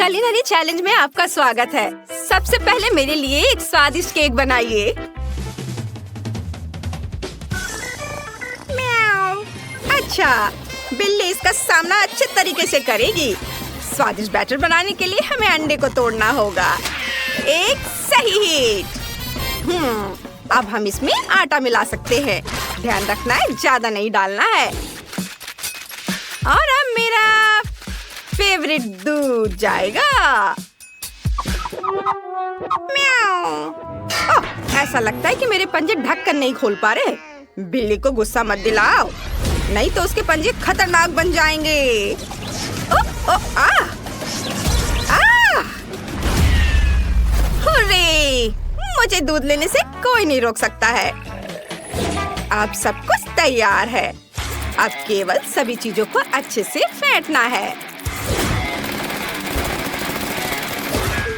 Culinary challenge में आपका स्वागत है। सबसे पहले मेरे लिए एक स्वादिष्ट केक बनाइए। म्याऊ। अच्छा, बिल्ली इसका सामना अच्छे तरीके से करेगी। स्वादिष्ट बैटर बनाने के लिए हमें अंडे को तोड़ना होगा। एक सही हिट। अब हम इसमें आटा मिला सकते हैं। ध्यान रखना है, ज्यादा नहीं डालना है। और अब मेरा फेवरेट दूध जाएगा। म्याऊ। ओह, ऐसा लगता है कि मेरे पंजे ढक्कन नहीं खोल पा रहे। बिल्ली को गुस्सा मत दिलाओ, नहीं तो उसके पंजे खतरनाक बन जाएंगे। ओह, ओह, हुर्रे! मुझे दूध लेने से कोई नहीं रोक सकता है। अब सब कुछ तैयार है। अब केवल सभी चीजों को अच्छे से फेंटना है।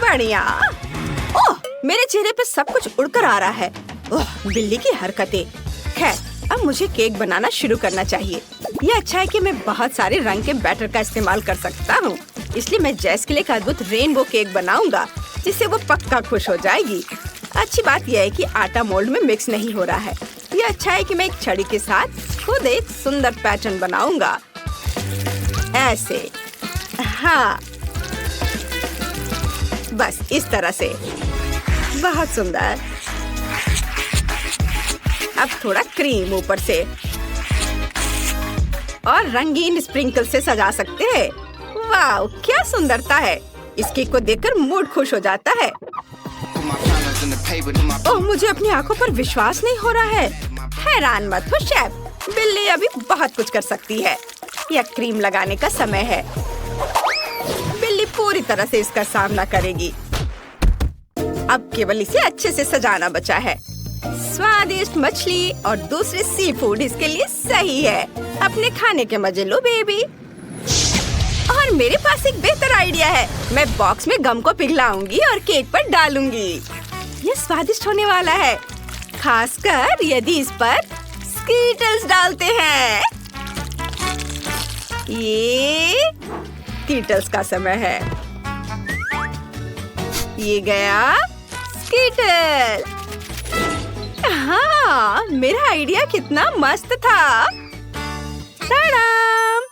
बढ़िया। ओह, मेरे चेहरे पे सब कुछ उड़कर आ रहा है। ओह, बिल्ली की हरकतें। खैर, अब मुझे केक बनाना शुरू करना चाहिए। ये अच्छा है कि मैं बहुत सारे रंग के बैटर का इस्तेमाल कर सकता हूँ। इसलिए मैं जैस के लिए एक अद्भुत रेनबो केक बनाऊंगा, जिससे वो पक्का खुश हो जाएगी। अच्छी बात यह है कि आटा मोल्ड में मिक्स नहीं हो रहा है। ये अच्छा है कि मैं एक छड़ी के साथ खुद एक सुंदर पैटर्न बनाऊंगा। ऐसे, हाँ, बस इस तरह से। बहुत सुंदर। अब थोड़ा क्रीम ऊपर से और रंगीन स्प्रिंकल से सजा सकते हैं। वाह, क्या सुंदरता है। इस केक को देखकर मूड खुश हो जाता है। ओह, मुझे अपनी आंखों पर विश्वास नहीं हो रहा है। हैरान मत हो शेफ, बिल्ली अभी बहुत कुछ कर सकती है। यह क्रीम लगाने का समय है। बिल्ली पूरी तरह से इसका सामना करेगी। अब केवल इसे अच्छे से सजाना बचा है। स्वादिष्ट मछली और दूसरे सी फूड इसके लिए सही है। अपने खाने के मजे लो बेबी। और मेरे पास एक बेहतर आइडिया है। मैं बॉक्स में गम को पिघलाऊंगी और केक पर डालूंगी। ये स्वादिष्ट होने वाला है, खासकर यदि इस पर स्कीटल्स डालते हैं। ये स्कीटल्स का समय है। ये गया स्कीटल। हाँ, मेरा आइडिया कितना मस्त था। टाडाम!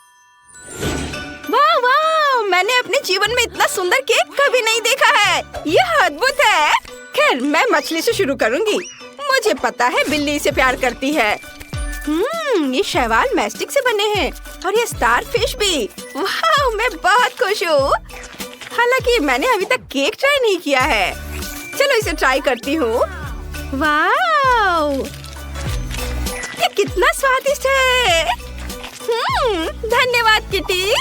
वाह वाह, मैंने अपने जीवन में इतना सुंदर केक कभी नहीं देखा है। यह अद्भुत है। खैर, मैं मछली से शुरू करूंगी। मुझे पता है बिल्ली इसे प्यार करती है। ये शैवाल मैस्टिक से बने हैं और ये स्टार फिश भी। वाह, मैं बहुत खुश हूँ। हालांकि मैंने अभी तक केक ट्राई नहीं किया है। चलो इसे ट्राई करती हूँ। वाह, ये कितना स्वादिष्ट है। धन्यवाद किटी।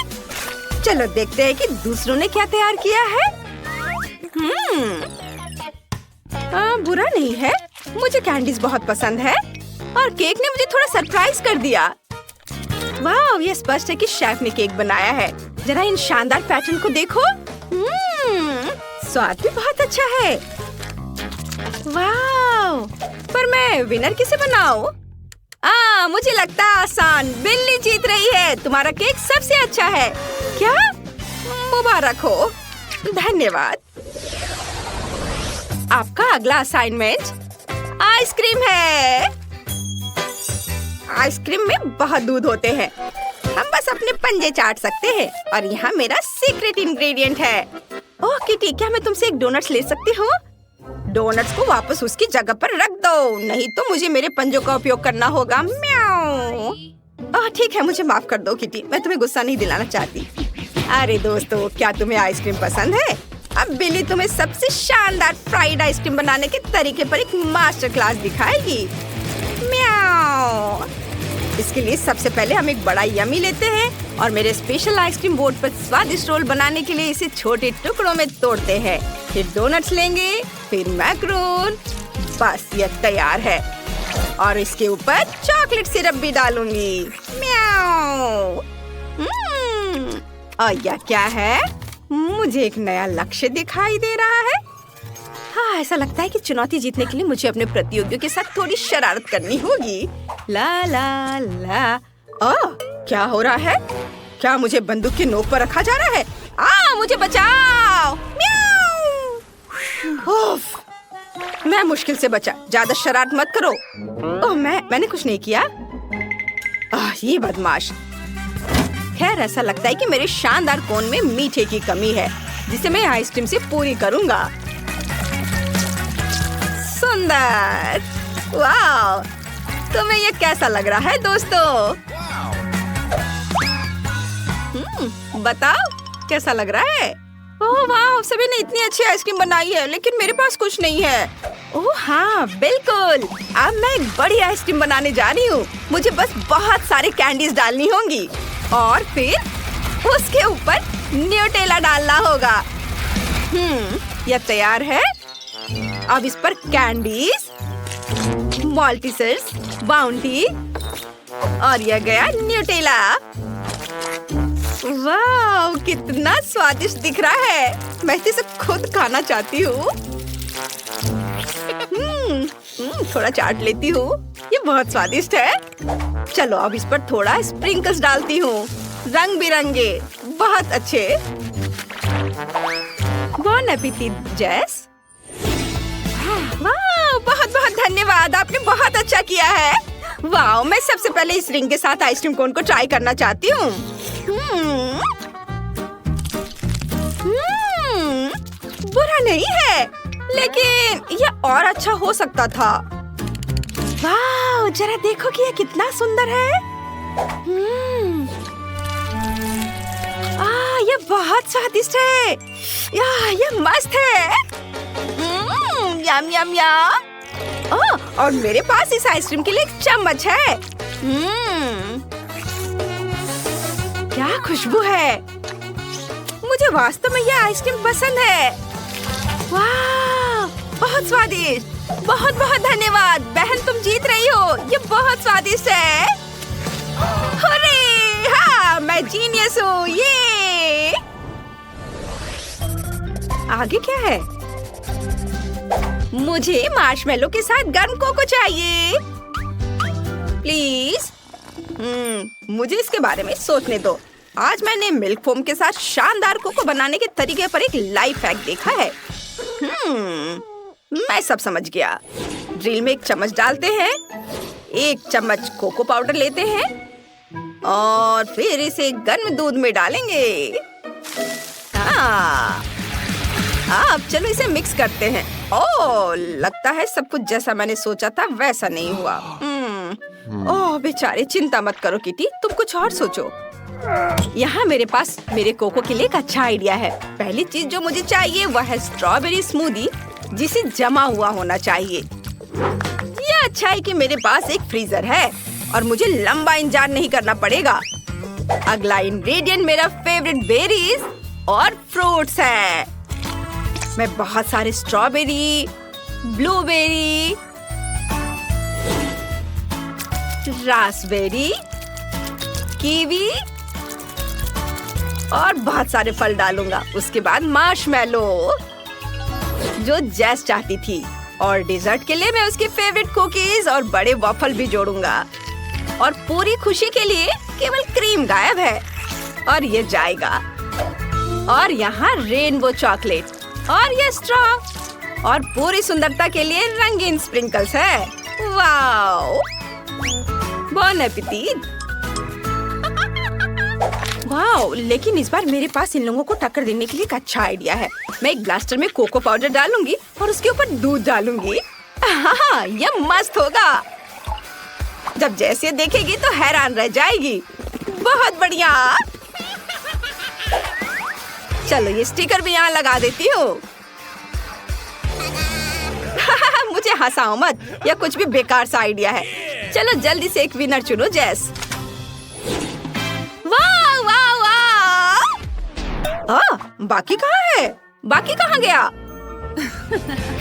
चलो देखते हैं कि दूसरों ने क्या तैयार किया है। बुरा नहीं है, मुझे कैंडीज बहुत पसंद है और केक ने मुझे थोड़ा सरप्राइज कर दिया। वाह, ये स्पष्ट है कि शेफ ने केक बनाया है। जरा इन शानदार पैटर्न को देखो। स्वाद भी बहुत अच्छा है। वाह, पर मैं विनर किसे बनाऊं? मुझे लगता है आसान। बिल्ली जीत रही है। तुम्हारा केक सबसे अच्छा है। क्या? मुबारक हो। धन्यवाद। आपका अगला असाइनमेंट आइसक्रीम है। आइसक्रीम में बहुत दूध होते हैं। हम बस अपने पंजे चाट सकते हैं और यहाँ मेरा सीक्रेट इंग्रेडिएंट है। ओह किटी, क्या मैं तुमसे एक डोनट्स ले सकती हूँ? डोनट्स को वापस उसकी जगह पर रख दो, नहीं तो मुझे मेरे पंजों का उपयोग करना होगा। म्याऊ। ओह ठीक है, मुझे माफ कर दो किटी, मैं तुम्हें गुस्सा नहीं दिलाना चाहती। अरे दोस्तों, क्या तुम्हें आइसक्रीम पसंद है? अब बिल्ली तुम्हें सबसे शानदार फ्राइड आइसक्रीम बनाने के तरीके पर एक मास्टर क्लास दिखाएगी। म्याऊ। इसके लिए सबसे पहले हम एक बड़ा यम्मी लेते हैं और मेरे स्पेशल आइसक्रीम बोर्ड पर स्वादिष्ट रोल बनाने के लिए इसे छोटे टुकड़ों में तोड़ते हैं। फिर डोनट्स लेंगे, फिर मैक्रोन। बस ये तैयार है और इसके ऊपर चॉकलेट सिरप भी डालूंगी। म्याऊ। और यह क्या है? मुझे एक नया लक्ष्य दिखाई दे रहा है। हाँ, ऐसा लगता है कि चुनौती जीतने के लिए मुझे अपने प्रतियोगियों के साथ थोड़ी शरारत करनी होगी। ला ला ला। क्या हो रहा है? क्या मुझे बंदूक की नोक पर रखा जा रहा है? मुझे बचाओ। म्याऊ। उफ, मैं मुश्किल से बचा। ज्यादा शरारत मत करो। ओह, मैंने कुछ नहीं किया। ये बदमाश। खैर, ऐसा लगता है कि मेरे शानदार कोन में मीठे की कमी है, जिसे मैं आइसक्रीम से पूरी करूंगा। सुंदर। वाह, तुम्हें ये कैसा लग रहा है दोस्तों? बताओ कैसा लग रहा है? ओह वाह, सभी ने इतनी अच्छी आइसक्रीम बनाई है, लेकिन मेरे पास कुछ नहीं है। ओह हाँ, बिल्कुल। अब मैं एक बड़ी आइसक्रीम बनाने जा रही हूँ। मुझे बस बहुत सारे कैंडीज डालनी होंगी और फिर उसके ऊपर न्यूटेला डालना होगा। यह तैयार है। अब इस पर कैंडीज, माल्टेसर्स, बाउंटी और यह गया न्यूटेला। वाह, कितना स्वादिष्ट दिख रहा है। मैं इसे खुद खाना चाहती हूँ। थोड़ा चाट लेती हूँ। ये बहुत स्वादिष्ट है। चलो अब इस पर थोड़ा स्प्रिंकल्स डालती हूँ, रंग बिरंगे, बहुत अच्छे। बॉन एपेटिट जेस। वाह, बहुत बहुत धन्यवाद, आपने बहुत अच्छा किया है। वाह, मैं सबसे पहले इस रिंग के साथ आइसक्रीम कोन को ट्राई करना चाहती हूँ। बुरा नहीं है, लेकिन यह और अच्छा हो सकता था। वाह, जरा देखो कि यह कितना सुंदर है। यह बहुत स्वादिष्ट है। यह मस्त है। यम यम यम। और मेरे पास इस आइसक्रीम के लिए एक चम्मच है। क्या खुशबू है। मुझे वास्तव में यह आइसक्रीम पसंद है। वाह, बहुत स्वादिष्ट। बहुत बहुत धन्यवाद बहन, तुम जीत रही हो। ये बहुत स्वादिष्ट है। हुर्रे! हाँ, मैं जीनियस हूँ। ये आगे क्या है? मुझे मार्शमेलो के साथ गर्म कोको चाहिए, प्लीज। मुझे इसके बारे में सोचने दो। आज मैंने मिल्क फोम के साथ शानदार कोको बनाने के तरीके पर एक लाइफ हैक देखा है। मैं सब समझ गया। ड्रिल में एक चम्मच डालते हैं, एक चम्मच कोको पाउडर लेते हैं और फिर इसे गर्म दूध में डालेंगे। अब चलो इसे मिक्स करते हैं। ओह, लगता है सब कुछ जैसा मैंने सोचा था वैसा नहीं हुआ। ओह बेचारे, चिंता मत करो किटी, तुम कुछ और सोचो। यहाँ मेरे पास मेरे कोको के लिए एक अच्छा आइडिया है। पहली चीज जो मुझे चाहिए वह है स्ट्रॉबेरी स्मूदी, जिसे जमा हुआ होना चाहिए। यह अच्छा है कि मेरे पास एक फ्रीजर है और मुझे लंबा इंतजार नहीं करना पड़ेगा। अगला इंग्रेडिएंट मेरा फेवरेट बेरीज और फ्रूट्स है। मैं बहुत सारे स्ट्रॉबेरी, ब्लूबेरी, रास्पबेरी, कीवी और बहुत सारे फल डालूंगा। उसके बाद मार्शमेलो, जो जेस चाहती थी, और डेजर्ट के लिए मैं उसके फेवरेट कुकीज और बड़े वॉफल भी जोड़ूंगा। और पूरी खुशी के लिए केवल क्रीम गायब है और ये जाएगा। और यहाँ रेनबो चॉकलेट और ये स्ट्रॉ और पूरी सुंदरता के लिए रंगीन स्प्रिंकल्स है। वाओ, बॉन एपेटिट। वाओ, लेकिन इस बार मेरे पास इन लोगों को टक्कर देने के लिए एक अच्छा आइडिया है। मैं एक ब्लास्टर में कोको पाउडर डालूंगी और उसके ऊपर दूध डालूंगी। हाँ, यह मस्त होगा। जब जैसे देखेगी तो हैरान रह जाएगी। बहुत बढ़िया। चलो ये स्टिकर भी यहाँ लगा देती हूँ। मुझे हंसाओ मत, यह कुछ भी बेकार सा आइडिया है। चलो जल्दी से एक विनर चुनो जेस। वाह वाह वाह। बाकी कहाँ है? बाकी कहाँ गया?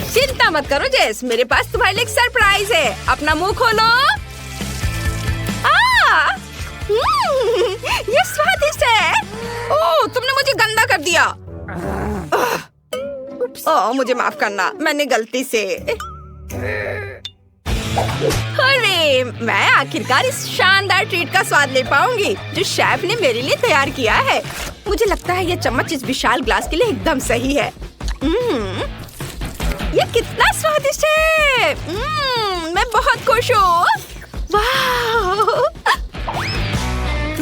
चिंता मत करो जेस, मेरे पास तुम्हारे लिए एक सरप्राइज है। अपना मुंह खोलो। ये स्वादिष्ट है। ओह, तुमने मुझे गंदा कर दिया। ओह, मुझे माफ करना, मैंने गलती से। अरे मैं आखिरकार इस शानदार ट्रीट का स्वाद ले पाऊंगी जो शेफ ने मेरे लिए तैयार किया है। मुझे लगता है ये चम्मच इस विशाल ग्लास के लिए एकदम सही है। ये कितना स्वादिष्ट है। मैं बहुत खुश हूँ। वाह!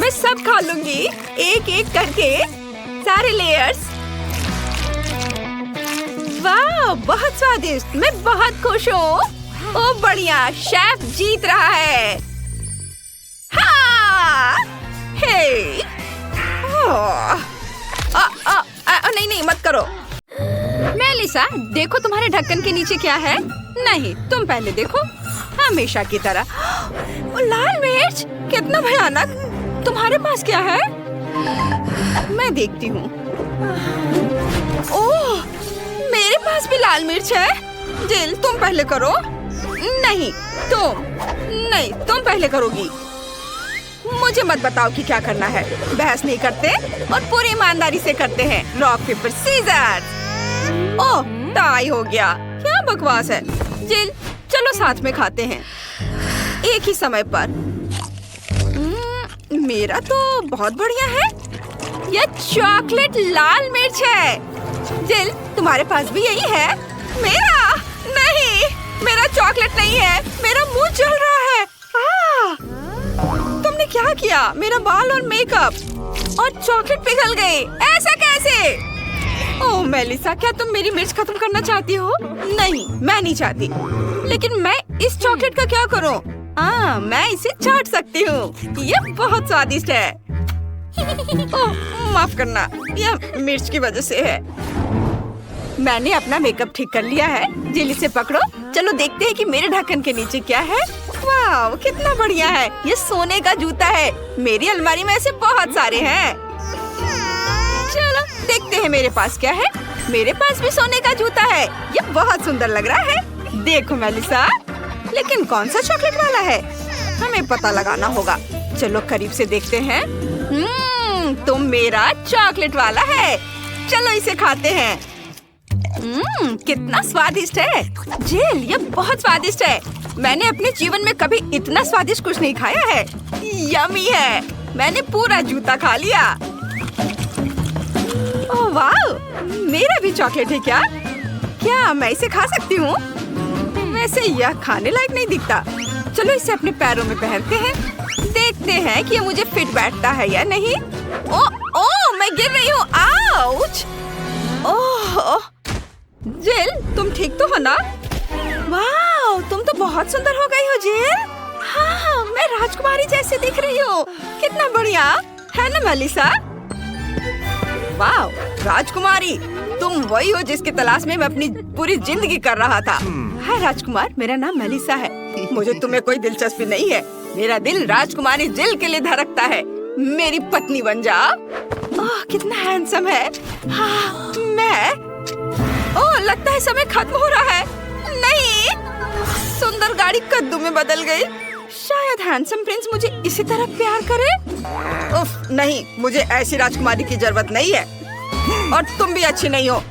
मैं सब खा लूंगी एक एक करके, सारे लेयर्स। वाह, बहुत स्वादिष्ट। मैं बहुत खुश हूँ। ओ बढ़िया, शेफ जीत रहा है। हाँ! हे! नहीं मत करो। मेलिसा, देखो तुम्हारे ढक्कन के नीचे क्या है। नहीं, तुम पहले देखो। हमेशा की तरह। ओ, लाल मिर्च, कितना भयानक। तुम्हारे पास क्या है? मैं देखती हूँ। ओह, मेरे पास भी लाल मिर्च है। जिल, तुम पहले करो। नहीं, तुम पहले करोगी। मुझे मत बताओ कि क्या करना है। बहस नहीं करते और पूरी ईमानदारी से करते हैं। Rock paper scissor. Oh, tie हो गया। क्या बकवास है। जिल, चलो साथ में खाते हैं एक ही समय पर। मेरा तो बहुत बढ़िया है। यह चॉकलेट लाल मिर्च है। जिल, तुम्हारे पास भी यही है? मेरा नहीं, मेरा चॉकलेट नहीं है। मेरा मुंह जल रहा है। तुमने क्या किया? मेरा बाल और मेकअप और चॉकलेट पिघल गए। ऐसा कैसे? ओह मेलिसा, क्या तुम मेरी मिर्च खत्म करना चाहती हो? नहीं, मैं नहीं चाहती। लेकिन मैं इस चॉकलेट का क्या करूं? मैं इसे चाट सकती हूँ। यह बहुत स्वादिष्ट है। ओह, माफ करना, यह मिर्च की वजह से है। मैंने अपना मेकअप ठीक कर लिया है। जिल, इसे पकड़ो। चलो देखते हैं कि मेरे ढक्कन के नीचे क्या है। वाह, कितना बढ़िया है। ये सोने का जूता है। मेरी अलमारी में ऐसे बहुत सारे हैं। चलो देखते हैं मेरे पास क्या है। मेरे पास भी सोने का जूता है। ये बहुत सुंदर लग रहा है। देखो मेलिसा, लेकिन कौन सा चॉकलेट वाला है? हमें पता लगाना होगा। चलो करीब से देखते हैं। तुम मेरा चॉकलेट वाला है। चलो इसे खाते हैं। कितना स्वादिष्ट है। जिल, ये बहुत स्वादिष्ट है। मैंने अपने जीवन में कभी इतना स्वादिष्ट कुछ नहीं खाया है। यम्मी है। मैंने पूरा जूता खा लिया। ओह वाह, मेरा भी चॉकलेट है क्या? क्या मैं इसे खा सकती हूँ? वैसे यह खाने लायक नहीं दिखता। चलो इसे अपने पैरों में पहनते हैं। देखते हैं कि ये मुझे फिट बैठता है या नहीं। ओह, मैं गिर रही हूँ। आउच! ओह, जिल, तुम ठीक तो हो ना? वाह, तुम तो बहुत सुंदर हो गई हो जिल। हाँ, मैं राजकुमारी जैसे दिख रही हूँ। कितना बढ़िया है ना मेलिसा? वाह, राजकुमारी, तुम वही हो जिसकी तलाश में मैं अपनी पूरी जिंदगी कर रहा था। हाय राजकुमार, मेरा नाम मेलिसा है। मुझे तुम्हें कोई दिलचस्पी नहीं है। मेरा दिल राजकुमारी जिल के लिए धड़कता है। मेरी पत्नी बन जाओ। ओह, कितना हैंडसम है। हाँ, ओह, लगता है समय खत्म हो रहा है। नहीं, सुंदर गाड़ी कद्दू में बदल गई। शायद हैंडसम प्रिंस मुझे इसी तरह प्यार करे। उफ, नहीं, मुझे ऐसी राजकुमारी की जरूरत नहीं है। और तुम भी अच्छी नहीं हो।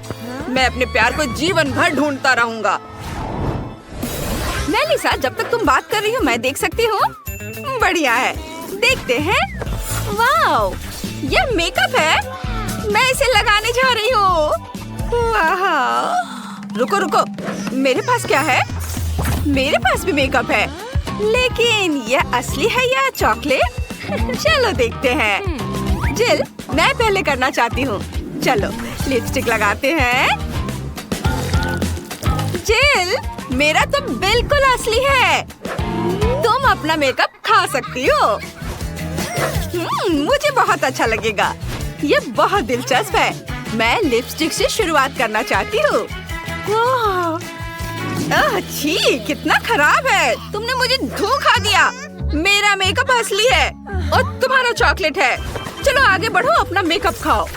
मैं अपने प्यार को जीवन भर ढूंढता रहूंगा। मेलिसा, जब तक तुम बात कर रही हो मैं देख सकती हूँ। बढ़िया है, देखते हैं। वाह, यह मेकअप है। मैं इसे लगाने जा रही हूँ। वाह, रुको रुको, मेरे पास क्या है? मेरे पास भी मेकअप है, लेकिन यह असली है या चॉकलेट? चलो देखते हैं। जिल, मैं पहले करना चाहती हूँ। चलो लिपस्टिक लगाते हैं। जिल, मेरा तो बिल्कुल असली है। तुम अपना मेकअप खा सकती हो। मुझे बहुत अच्छा लगेगा। ये बहुत दिलचस्प है। मैं लिपस्टिक से शुरुआत करना चाहती हूँ। छी, कितना खराब है। तुमने मुझे धोखा दिया। मेरा मेकअप असली है और तुम्हारा चॉकलेट है। चलो आगे बढ़ो, अपना मेकअप खाओ।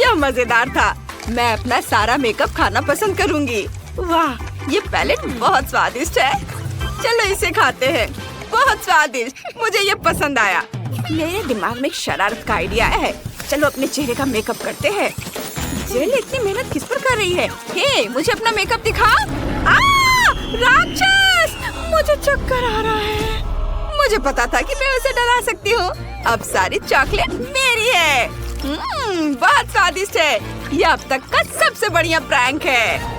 यह मजेदार था। मैं अपना सारा मेकअप खाना पसंद करूंगी। वाह, ये पैलेट बहुत स्वादिष्ट है। चलो इसे खाते हैं। बहुत स्वादिष्ट, मुझे ये पसंद आया। मेरे दिमाग में एक शरारत का आइडिया है। चलो अपने चेहरे का मेकअप करते हैं। जिल इतनी मेहनत किस पर कर रही है? हे, मुझे अपना मेकअप दिखा। राक्षस, मुझे चक्कर आ रहा है। मुझे पता था कि मैं उसे डरा सकती हूँ। अब सारी चॉकलेट मेरी है। बहुत स्वादिष्ट है। ये अब तक का सबसे बढ़िया प्रैंक है।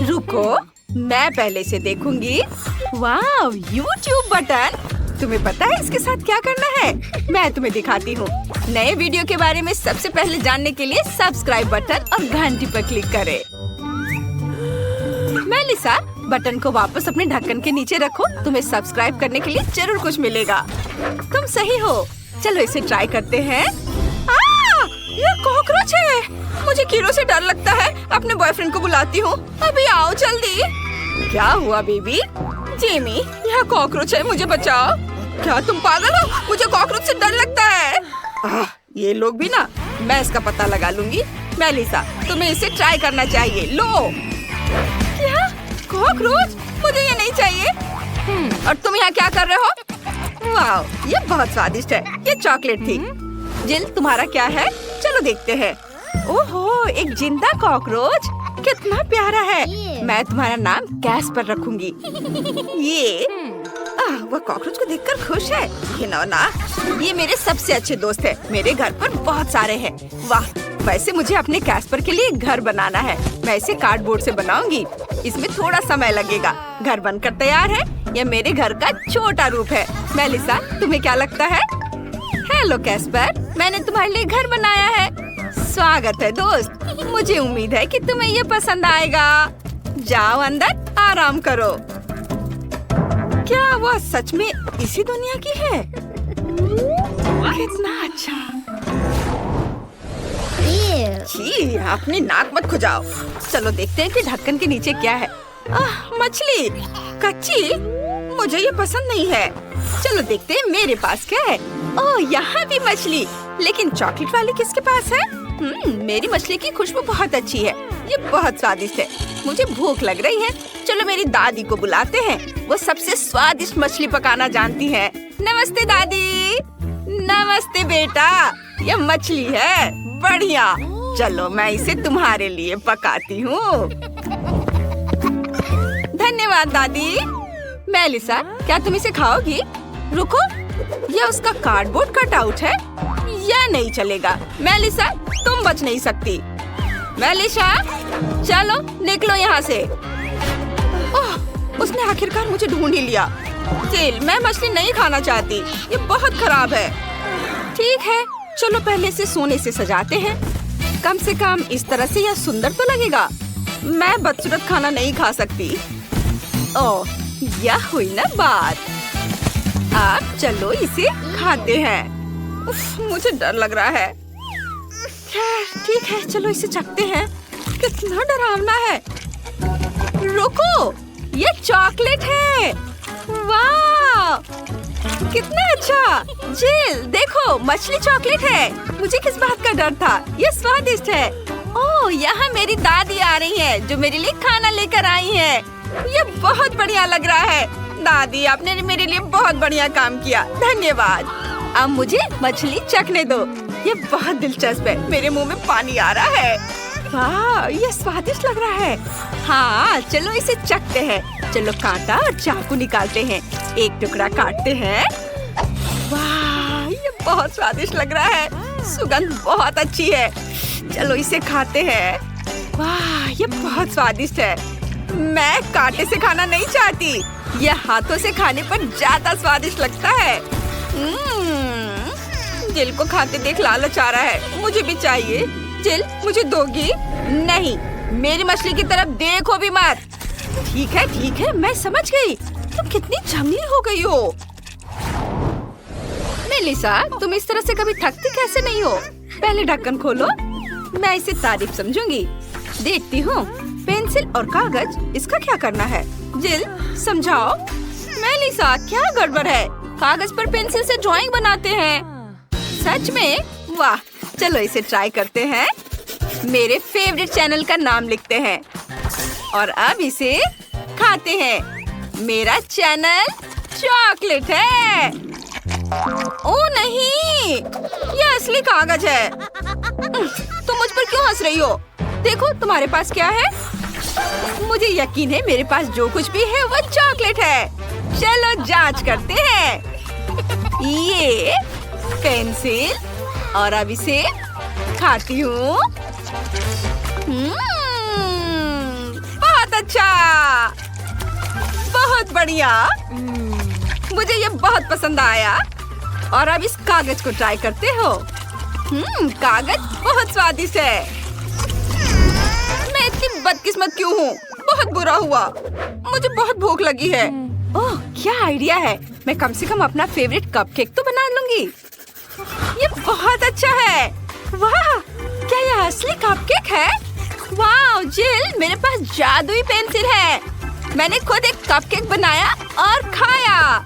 रुको, मैं पहले से देखूंगी। वाह, YouTube बटन। तुम्हें पता है इसके साथ क्या करना है? मैं तुम्हें दिखाती हूँ। नए वीडियो के बारे में सबसे पहले जानने के लिए सब्सक्राइब बटन और घंटी पर क्लिक करें। मेलिसा, बटन को वापस अपने ढक्कन के नीचे रखो। तुम्हें सब्सक्राइब करने के लिए जरूर कुछ मिलेगा। तुम सही हो। चलो इसे ट्राई करते हैं। ये कॉकरोच है। मुझे कीड़ों से डर लगता है। अपने बॉयफ्रेंड को बुलाती हूँ। अभी आओ जल्दी। क्या हुआ बेबी? जेमी, यह कॉकरोच है, मुझे बचाओ। क्या तुम पागल हो? मुझे कॉकरोच से डर लगता है। ये लोग भी ना। मैं इसका पता लगा लूंगी। मेलिसा, तुम्हें इसे ट्राई करना चाहिए। लो। क्या? कॉकरोच? मुझे ये नहीं चाहिए। और तुम यहाँ क्या कर रहे हो? वाह, ये बहुत स्वादिष्ट है। ये चॉकलेट थी। जिल, तुम्हारा क्या है? चलो देखते हैं। ओहो, एक जिंदा कॉकरोच। कितना प्यारा है। मैं तुम्हारा नाम कैस्पर रखूंगी। ये वह कॉकरोच को देखकर खुश है। ये मेरे सबसे अच्छे दोस्त है। मेरे घर पर बहुत सारे हैं। वाह, वैसे मुझे अपने कैस्पर के लिए घर बनाना है। मैं इसे कार्डबोर्ड से बनाऊंगी। इसमें थोड़ा समय लगेगा। घर बनकर तैयार है। यह मेरे घर का छोटा रूप है। मेलिसा, तुम्हें क्या लगता है? हेलो कैस्पर, मैंने तुम्हारे लिए घर बनाया है। स्वागत है दोस्त। मुझे उम्मीद है कि तुम्हें ये पसंद आएगा। जाओ अंदर आराम करो। क्या वह सच में इसी दुनिया की है? कितना अच्छा। छी, अपनी नाक मत खुजाओ। चलो देखते हैं कि ढक्कन के नीचे क्या है। मछली कच्ची। मुझे ये पसंद नहीं है। चलो देखते हैं मेरे पास क्या है। ओह, यहाँ भी मछली। लेकिन चॉकलेट वाली किसके पास है? मेरी मछली की खुशबू बहुत अच्छी है। ये बहुत स्वादिष्ट है। मुझे भूख लग रही है। चलो मेरी दादी को बुलाते हैं। वो सबसे स्वादिष्ट मछली पकाना जानती है। नमस्ते दादी। नमस्ते बेटा। ये मछली है। बढ़िया। चलो मैं इसे तुम्हारे लिए पकाती हूँ। धन्यवाद दादी। मेलिसा, क्या तुम इसे खाओगी? रुको, यह उसका कार्डबोर्ड कटआउट है। यह नहीं चलेगा। मेलिसा, तुम बच नहीं सकती। मेलिसा, चलो निकलो यहाँ से। ओह, उसने आखिरकार मुझे ढूंढ ही लिया। जिल, मैं मछली नहीं खाना चाहती। ये बहुत खराब है। ठीक है, चलो पहले इसे सोने से सजाते हैं। कम से कम इस तरह से यह सुंदर तो लगेगा। मैं बदसूरत खाना नहीं खा सकती। ओह, यह हुई ना बात। अब चलो इसे खाते हैं। उफ, मुझे डर लग रहा है। ठीक है, चलो इसे चखते हैं। कितना डरावना है। रुको, ये चॉकलेट है। वाह, कितना अच्छा। जिल, देखो, मछली चॉकलेट है। मुझे किस बात का डर था। ये स्वादिष्ट है। ओह, यहाँ मेरी दादी आ रही है, जो मेरे लिए खाना लेकर आई है। ये बहुत बढ़िया लग रहा है। दादी, आपने मेरे लिए बहुत बढ़िया काम किया। धन्यवाद। अब मुझे मछली चखने दो। ये बहुत दिलचस्प है। मेरे मुंह में पानी आ रहा है। वाह, ये स्वादिष्ट लग रहा है। हाँ, चलो इसे चखते हैं। चलो कांटा और चाकू निकालते हैं। एक टुकड़ा काटते हैं। वाह, ये बहुत स्वादिष्ट लग रहा है। सुगंध बहुत अच्छी है। चलो इसे खाते हैं। वाह, ये बहुत स्वादिष्ट है। मैं कांटे से खाना नहीं चाहती। यह हाथों से खाने पर ज्यादा स्वादिष्ट लगता है। जिल को खाते देख लालच आ रहा है। मुझे भी चाहिए। जिल, मुझे दोगी? नहीं, मेरी मछली की तरफ देखो भी मत। ठीक है, मैं समझ गई। तुम कितनी जंगली हो गई हो। मेलिसा, तुम इस तरह से कभी थकती कैसे नहीं हो? पहले ढक्कन खोलो। मैं इसे तारीफ समझूंगी। देखती हूँ। पेंसिल और कागज, इसका क्या करना है? जिल, समझाओ। मेलिसा, क्या गड़बड़ है? कागज पर पेंसिल से ड्राइंग बनाते हैं। सच में? वाह, चलो इसे ट्राई करते हैं। मेरे फेवरेट चैनल का नाम लिखते हैं और अब इसे खाते हैं। मेरा चैनल चॉकलेट है। ओ नहीं, ये असली कागज है। तुम मुझ पर क्यों हंस रही हो? देखो तुम्हारे पास क्या है। मुझे यकीन है मेरे पास जो कुछ भी है वो चॉकलेट है। चलो जांच करते हैं। ये पेंसिल, और अब इसे खाती हूँ। बहुत अच्छा, बहुत बढ़िया। मुझे ये बहुत पसंद आया। और अब इस कागज को ट्राई करते हो। कागज बहुत स्वादिष्ट है। मैं इतनी बदकिस्मत क्यों हूँ? बहुत बुरा हुआ। मुझे बहुत भूख लगी है। ओह, क्या आइडिया है। मैं कम से कम अपना फेवरेट कपकेक तो बना लूंगी। ये बहुत अच्छा है। वाह, क्या ये असली कपकेक है? वाह जिल, मेरे पास जादुई पेंसिल है। मैंने खुद एक कपकेक बनाया और खाया।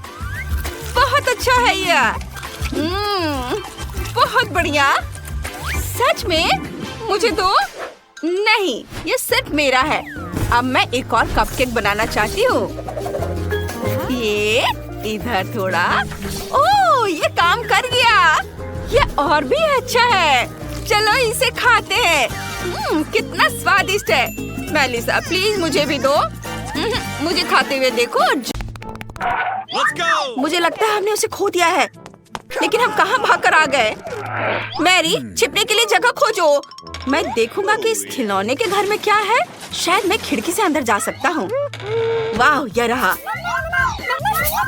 बहुत अच्छा है ये। बहुत बढ़िया। सच में? मुझे दो। नहीं, ये सिर्फ मेरा है। अब मैं एक और कपकेक बनाना चाहती हूँ। ये इधर थोड़ा। ओह, ये काम कर गया। ये और भी अच्छा है। चलो इसे खाते हैं। कितना स्वादिष्ट है। मेलिसा प्लीज मुझे भी दो। मुझे खाते हुए देखो। मुझे लगता है हमने उसे खो दिया है। लेकिन हम कहाँ भागकर आ गए? मैरी, छिपने के लिए जगह खोजो। मैं देखूंगा कि इस खिलौने के घर में क्या है। शायद मैं खिड़की से अंदर जा सकता हूँ। वाह, यह रहा।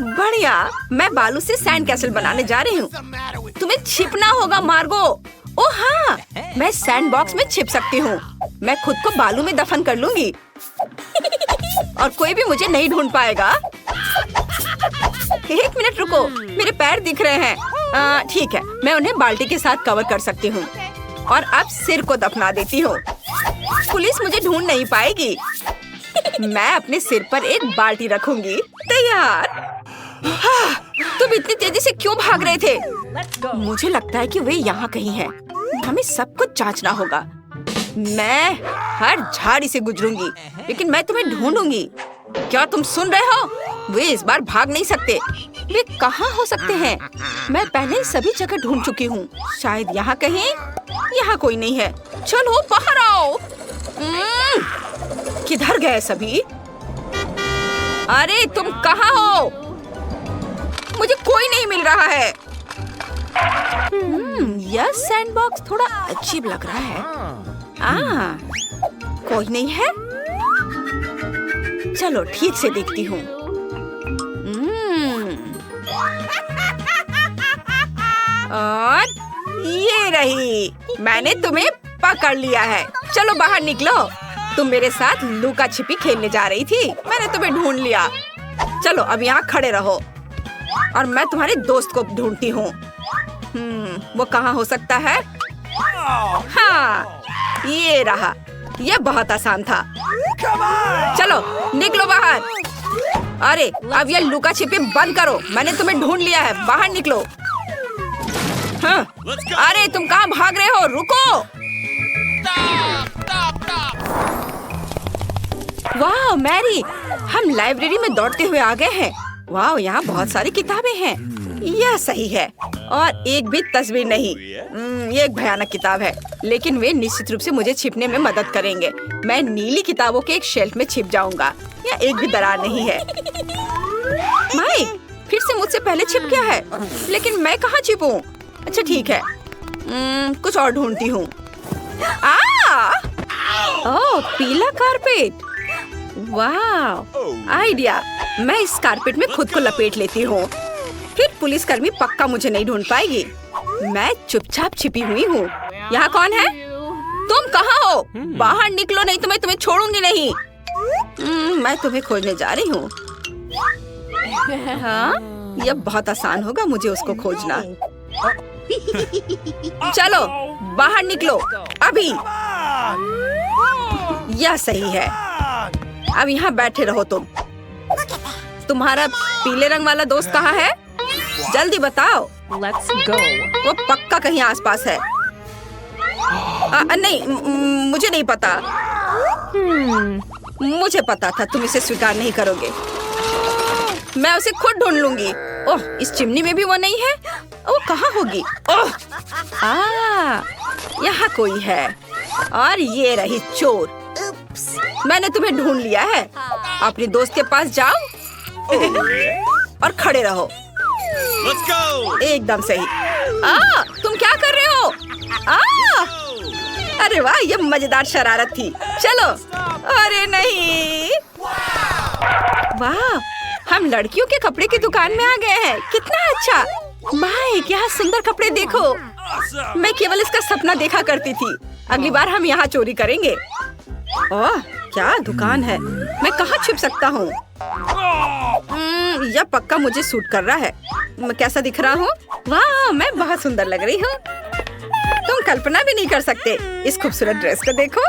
बढ़िया। मैं बालू से सैंड कैसल बनाने जा रही हूँ। तुम्हें छिपना होगा मार्गो। ओह हाँ, मैं सैंड बॉक्स में छिप सकती हूँ। मैं खुद को बालू में दफन कर लूंगी और कोई भी मुझे नहीं ढूंढ पाएगा। एक मिनट रुको, मेरे पैर दिख रहे हैं। ठीक है, मैं उन्हें बाल्टी के साथ कवर कर सकती हूँ। और अब सिर को दफना देती हूँ। पुलिस मुझे ढूंढ नहीं पाएगी। मैं अपने सिर पर एक बाल्टी रखूंगी। तैयार। तुम इतनी तेजी से क्यों भाग रहे थे? मुझे लगता है कि वे यहाँ कहीं हैं। हमें सब कुछ जांचना होगा। मैं हर झाड़ी से गुजरूंगी, लेकिन मैं तुम्हें ढूंढूंगी। क्या तुम सुन रहे हो? वे इस बार भाग नहीं सकते। वे कहाँ हो सकते हैं? मैं पहले सभी जगह ढूंढ चुकी हूँ। शायद यहाँ कहीं। यहाँ कोई नहीं है। चलो बाहर आओ। किधर गए सभी? अरे तुम कहाँ हो? मुझे कोई नहीं मिल रहा है। यह सैंडबॉक्स थोड़ा अजीब लग रहा है। कोई नहीं है। चलो ठीक से देखती हूँ। और ये रही। मैंने तुम्हें पकड़ लिया है। चलो बाहर निकलो। तुम मेरे साथ लुका छिपी खेलने जा रही थी। मैंने तुम्हें ढूंढ लिया। चलो अब यहाँ खड़े रहो और मैं तुम्हारे दोस्त को ढूंढती हूँ। वो कहाँ हो सकता है? हाँ, ये रहा। ये बहुत आसान था। चलो निकलो बाहर। अरे अब ये लुका छिपी बंद करो। मैंने तुम्हें ढूंढ लिया है। बाहर निकलो। हाँ। अरे तुम कहाँ भाग रहे हो? रुको। वाह मैरी, हम लाइब्रेरी में दौड़ते हुए आ गए हैं। वाह, यहाँ बहुत सारी किताबें हैं। यह सही है। और एक भी तस्वीर नहीं। ये एक भयानक किताब है, लेकिन वे निश्चित रूप से मुझे छिपने में मदद करेंगे। मैं नीली किताबों के एक शेल्फ में छिप जाऊंगा। यह एक भी दरार नहीं है। माइक फिर से मुझसे पहले छिप गया है, लेकिन मैं कहाँ छिपूं? अच्छा ठीक है, कुछ और ढूंढती हूँ। ओह, पीला कारपेट। वाह आइडिया। मैं इस कारपेट में खुद को लपेट लेती हूँ। फिर पुलिसकर्मी पक्का मुझे नहीं ढूंढ पाएगी। मैं चुपचाप छिपी हुई हूँ। यहाँ कौन है? तुम कहाँ हो? बाहर निकलो, नहीं तो मैं तुम्हें छोड़ूंगी नहीं। मैं तुम्हें खोजने जा रही हूँ। हाँ, यह बहुत आसान होगा मुझे उसको खोजना। चलो बाहर निकलो अभी। यह सही है। अब यहाँ बैठे रहो तुम। तुम्हारा पीले रंग वाला दोस्त कहाँ है? जल्दी बताओ। Let's go. वो पक्का कहीं आसपास है। नहीं, मुझे नहीं पता। मुझे पता था तुम इसे स्वीकार नहीं करोगे। मैं उसे खुद ढूंढ लूंगी। ओह, इस चिमनी में भी वो नहीं है। वो कहाँ होगी? ओह, यहाँ कोई है। और ये रही चोर। मैंने तुम्हें ढूंढ लिया है। अपने दोस्त के पास जाओ और खड़े रहो। Let's go! एकदम सही। तुम क्या कर रहे हो? अरे वाह, ये मजेदार शरारत थी। चलो। अरे नहीं। वाह, हम लड़कियों के कपड़े की दुकान में आ गए हैं। कितना अच्छा। माइक, यहाँ सुंदर कपड़े देखो। मैं केवल इसका सपना देखा करती थी। अगली बार हम यहाँ चोरी करेंगे। ओह, क्या दुकान है। मैं कहाँ छिप सकता हूँ? यह पक्का मुझे सूट कर रहा है। मैं कैसा दिख रहा हूँ? वाह, मैं बहुत सुंदर लग रही हूँ। तुम कल्पना भी नहीं कर सकते। इस खूबसूरत ड्रेस को देखो।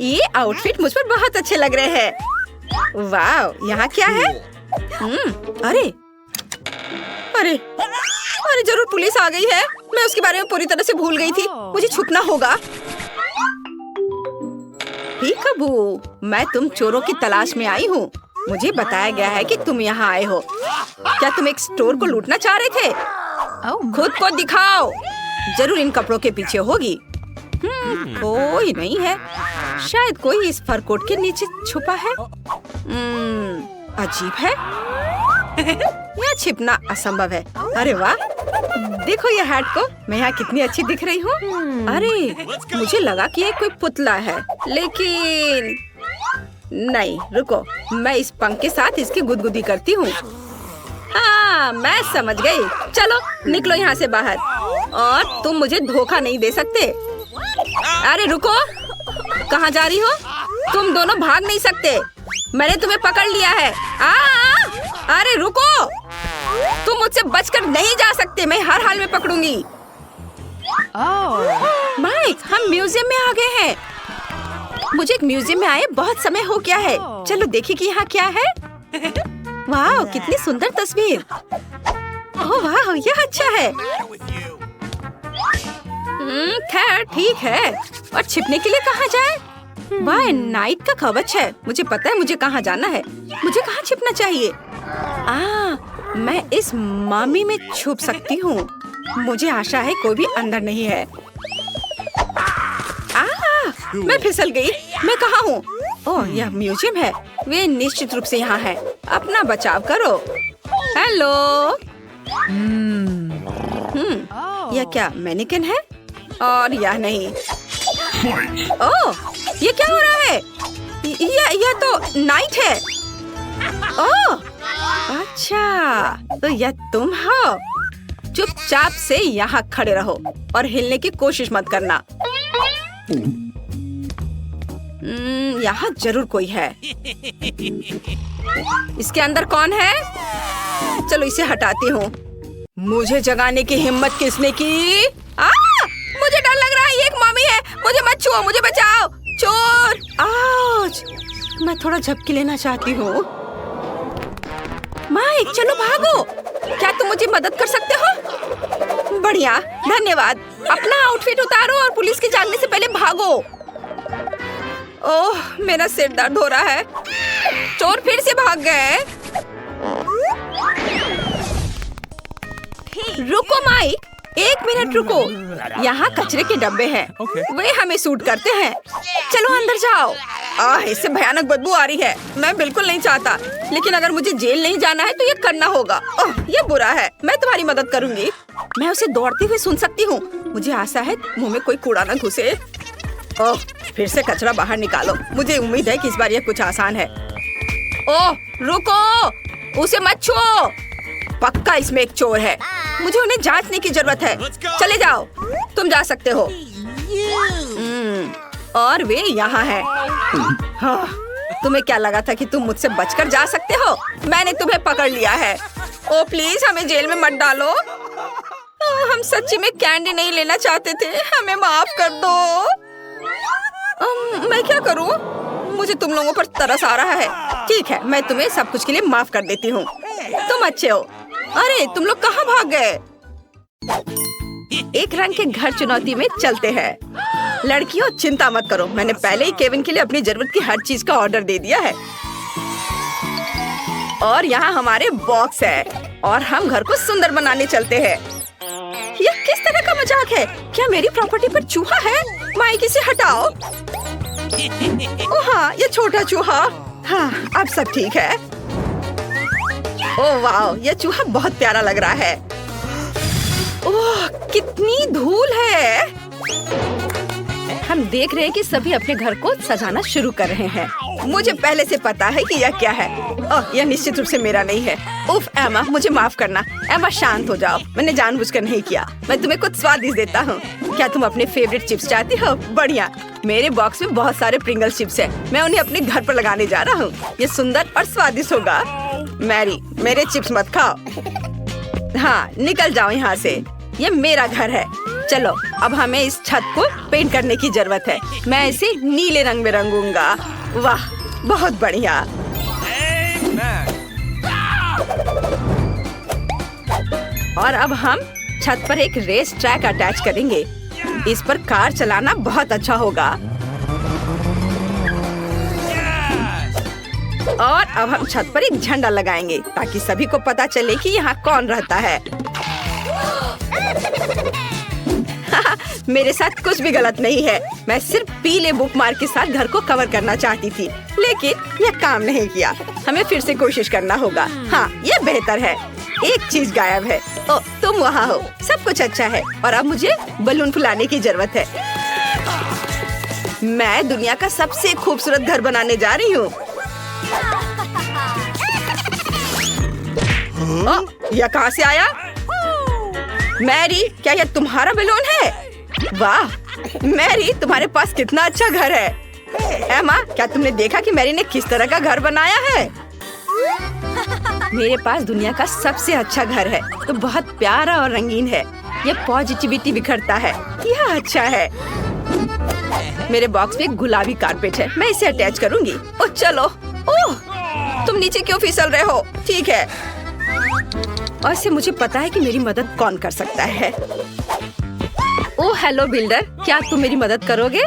ये आउटफिट मुझ पर बहुत अच्छे लग रहे हैं। वाह, यहाँ क्या है? अरे अरे अरे, जरूर पुलिस आ गई है। मैं उसके बारे में पूरी तरह से भूल गई थी। मुझे छुपना होगा। पीकाबू, मैं तुम चोरों की तलाश में आई हूँ। मुझे बताया गया है कि तुम यहाँ आए हो। क्या तुम एक स्टोर को लूटना चाह रहे थे? खुद को दिखाओ। जरूर इन कपड़ों के पीछे होगी। कोई नहीं है। शायद कोई इस फर कोट के नीचे छुपा है। अजीब है। यहाँ छिपना असंभव है। अरे वाह, देखो ये हैट को। मैं यहाँ कितनी अच्छी दिख रही हूँ। अरे, मुझे लगा कि ये कोई पुतला है, लेकिन नहीं। रुको, मैं इस पंख के साथ इसकी गुदगुदी करती हूँ। हाँ, मैं समझ गई। चलो निकलो यहाँ से बाहर। और तुम मुझे धोखा नहीं दे सकते। अरे रुको, कहाँ जा रही हो? तुम दोनों भाग नहीं सकते। मैंने तुम्हें पकड़ लिया है। अरे रुको, तुम मुझसे बचकर नहीं जा सकते। मैं हर हाल में पकड़ूंगी। माइक, हम म्यूजियम में आ गए हैं। मुझे एक म्यूजियम में आए बहुत समय हो गया है। चलो देखिए कि यहाँ क्या है। वाह, कितनी सुंदर तस्वीर। ओह वाह, यह अच्छा है। खैर ठीक है। और छिपने के लिए कहाँ जाए? वाह, नाइट का कवच है। मुझे पता है मुझे कहाँ जाना है। मुझे कहाँ छिपना चाहिए? मैं इस मामी में छुप सकती हूँ। मुझे आशा है कोई भी अंदर नहीं है। मैं फिसल गई। मैं कहाँ हूँ? ओह, यह म्यूजियम है। वे निश्चित रूप से यहाँ है। अपना बचाव करो। हेलो। यह क्या मैनिक्विन है? और यह नहीं। ओह, ये क्या हो रहा है? यह तो नाइट है। ओह, अच्छा, तो यह तुम हो। चुपचाप से यहाँ खड़े रहो और हिलने की कोशिश मत करना। यहाँ जरूर कोई है। इसके अंदर कौन है? चलो इसे हटाती हूँ। मुझे जगाने की हिम्मत किसने की? मुझे डर लग रहा है। ये एक मामी है। मुझे मत छुओ, मुझे बचाओ। चोर। आउच। मैं थोड़ा झपकी लेना चाहती हूँ। माइक, चलो भागो। क्या तुम मुझे मदद कर सकते हो? बढ़िया, धन्यवाद। अपना आउटफिट उतारो और पुलिस के जागने से पहले भागो। ओह, मेरा सिर दर्द हो रहा है। चोर फिर से भाग गए। रुको माइक, 1 मिनट रुको। यहाँ कचरे के डब्बे हैं। वे हमें सूट करते हैं। चलो अंदर जाओ। इससे भयानक बदबू आ रही है। मैं बिल्कुल नहीं चाहता, लेकिन अगर मुझे जेल नहीं जाना है तो ये करना होगा। ये बुरा है। मैं तुम्हारी मदद करूंगी। मैं उसे दौड़ते हुए सुन सकती हूँ। मुझे आशा है मुंह में कोई कूड़ा न घुसे। ओह, फिर से कचरा बाहर निकालो। मुझे उम्मीद है कि इस बार यह कुछ आसान है। ओह, रुको, उसे मत छुओ। पक्का इसमें एक चोर है। मुझे उन्हें जांचने की जरूरत है। चले जाओ, तुम जा सकते हो। और वे यहाँ हैं। हाँ, तुम्हें क्या लगा था कि तुम मुझसे बचकर जा सकते हो? मैंने तुम्हें पकड़ लिया है। ओ प्लीज, हमें जेल में मत डालो। हम सच्ची में कैंडी नहीं लेना चाहते थे। हमें माफ कर दो। मैं क्या करूं? मुझे तुम लोगों पर तरस आ रहा है। ठीक है, मैं तुम्हें सब कुछ के लिए माफ कर देती हूँ। तुम अच्छे हो। अरे, तुम लोग कहाँ भाग गए? एक रंग के घर चुनौती में चलते हैं। लड़कियों, चिंता मत करो। मैंने पहले ही केविन के लिए अपनी जरूरत की हर चीज का ऑर्डर दे दिया है। और यहाँ हमारे बॉक्स है और हम घर को सुंदर बनाने चलते हैं। यह किस तरह का मजाक है? क्या मेरी प्रॉपर्टी पर चूहा है? माइक, इसे हटाओ। ओह हाँ, ये छोटा चूहा। हाँ, अब सब ठीक है। ओह वाह, ये चूहा बहुत प्यारा लग रहा है। ओह, कितनी धूल है। हम देख रहे हैं कि सभी अपने घर को सजाना शुरू कर रहे हैं। मुझे पहले से पता है कि यह क्या है। ओह, यह निश्चित रूप से मेरा नहीं है। उफ एमा, मुझे माफ करना। एमा शांत हो जाओ, मैंने जानबूझकर नहीं किया। मैं तुम्हें कुछ स्वादिष्ट देता हूँ। क्या तुम अपने फेवरेट चिप्स चाहती हो? बढ़िया, मेरे बॉक्स में बहुत सारे प्रिंगल चिप्स हैं। मैं उन्हें अपने घर पर लगाने जा रहा हूँ। ये सुंदर और स्वादिष्ट होगा। मैरी, मेरे चिप्स मत खाओ। हाँ, निकल जाओ यहाँ से। ये मेरा घर है। चलो, अब हमें इस छत को पेंट करने की जरूरत है। मैं इसे नीले रंग में रंगूंगा। वाह, बहुत बढ़िया। और अब हम छत पर एक रेस ट्रैक अटैच करेंगे। इस पर कार चलाना बहुत अच्छा होगा। और अब हम छत पर एक झंडा लगाएंगे ताकि सभी को पता चले कि यहाँ कौन रहता है। मेरे साथ कुछ भी गलत नहीं है। मैं सिर्फ पीले बुकमार्क के साथ घर को कवर करना चाहती थी, लेकिन यह काम नहीं किया। हमें फिर से कोशिश करना होगा। हाँ, ये बेहतर है। एक चीज गायब है। ओ, तुम वहाँ हो। सब कुछ अच्छा है और अब मुझे बलून फुलाने की जरूरत है। मैं दुनिया का सबसे खूबसूरत घर बनाने जा रही हूँ। यह कहाँ से आया? मैरी, क्या यह तुम्हारा बलून है? वाह मैरी, तुम्हारे पास कितना अच्छा घर है। एमा, क्या तुमने देखा कि मैरी ने किस तरह का घर बनाया है? मेरे पास दुनिया का सबसे अच्छा घर है। तो बहुत प्यारा और रंगीन है। यह पॉजिटिविटी बिखरता है। यह अच्छा है। मेरे बॉक्स में एक गुलाबी कारपेट है। मैं इसे अटैच करूंगी। ओह चलो। ओह, तुम नीचे क्यों फिसल रहे हो? ठीक है। और इससे मुझे पता है कि मेरी मदद कौन कर सकता है। ओह हेलो बिल्डर, क्या तुम मेरी मदद करोगे?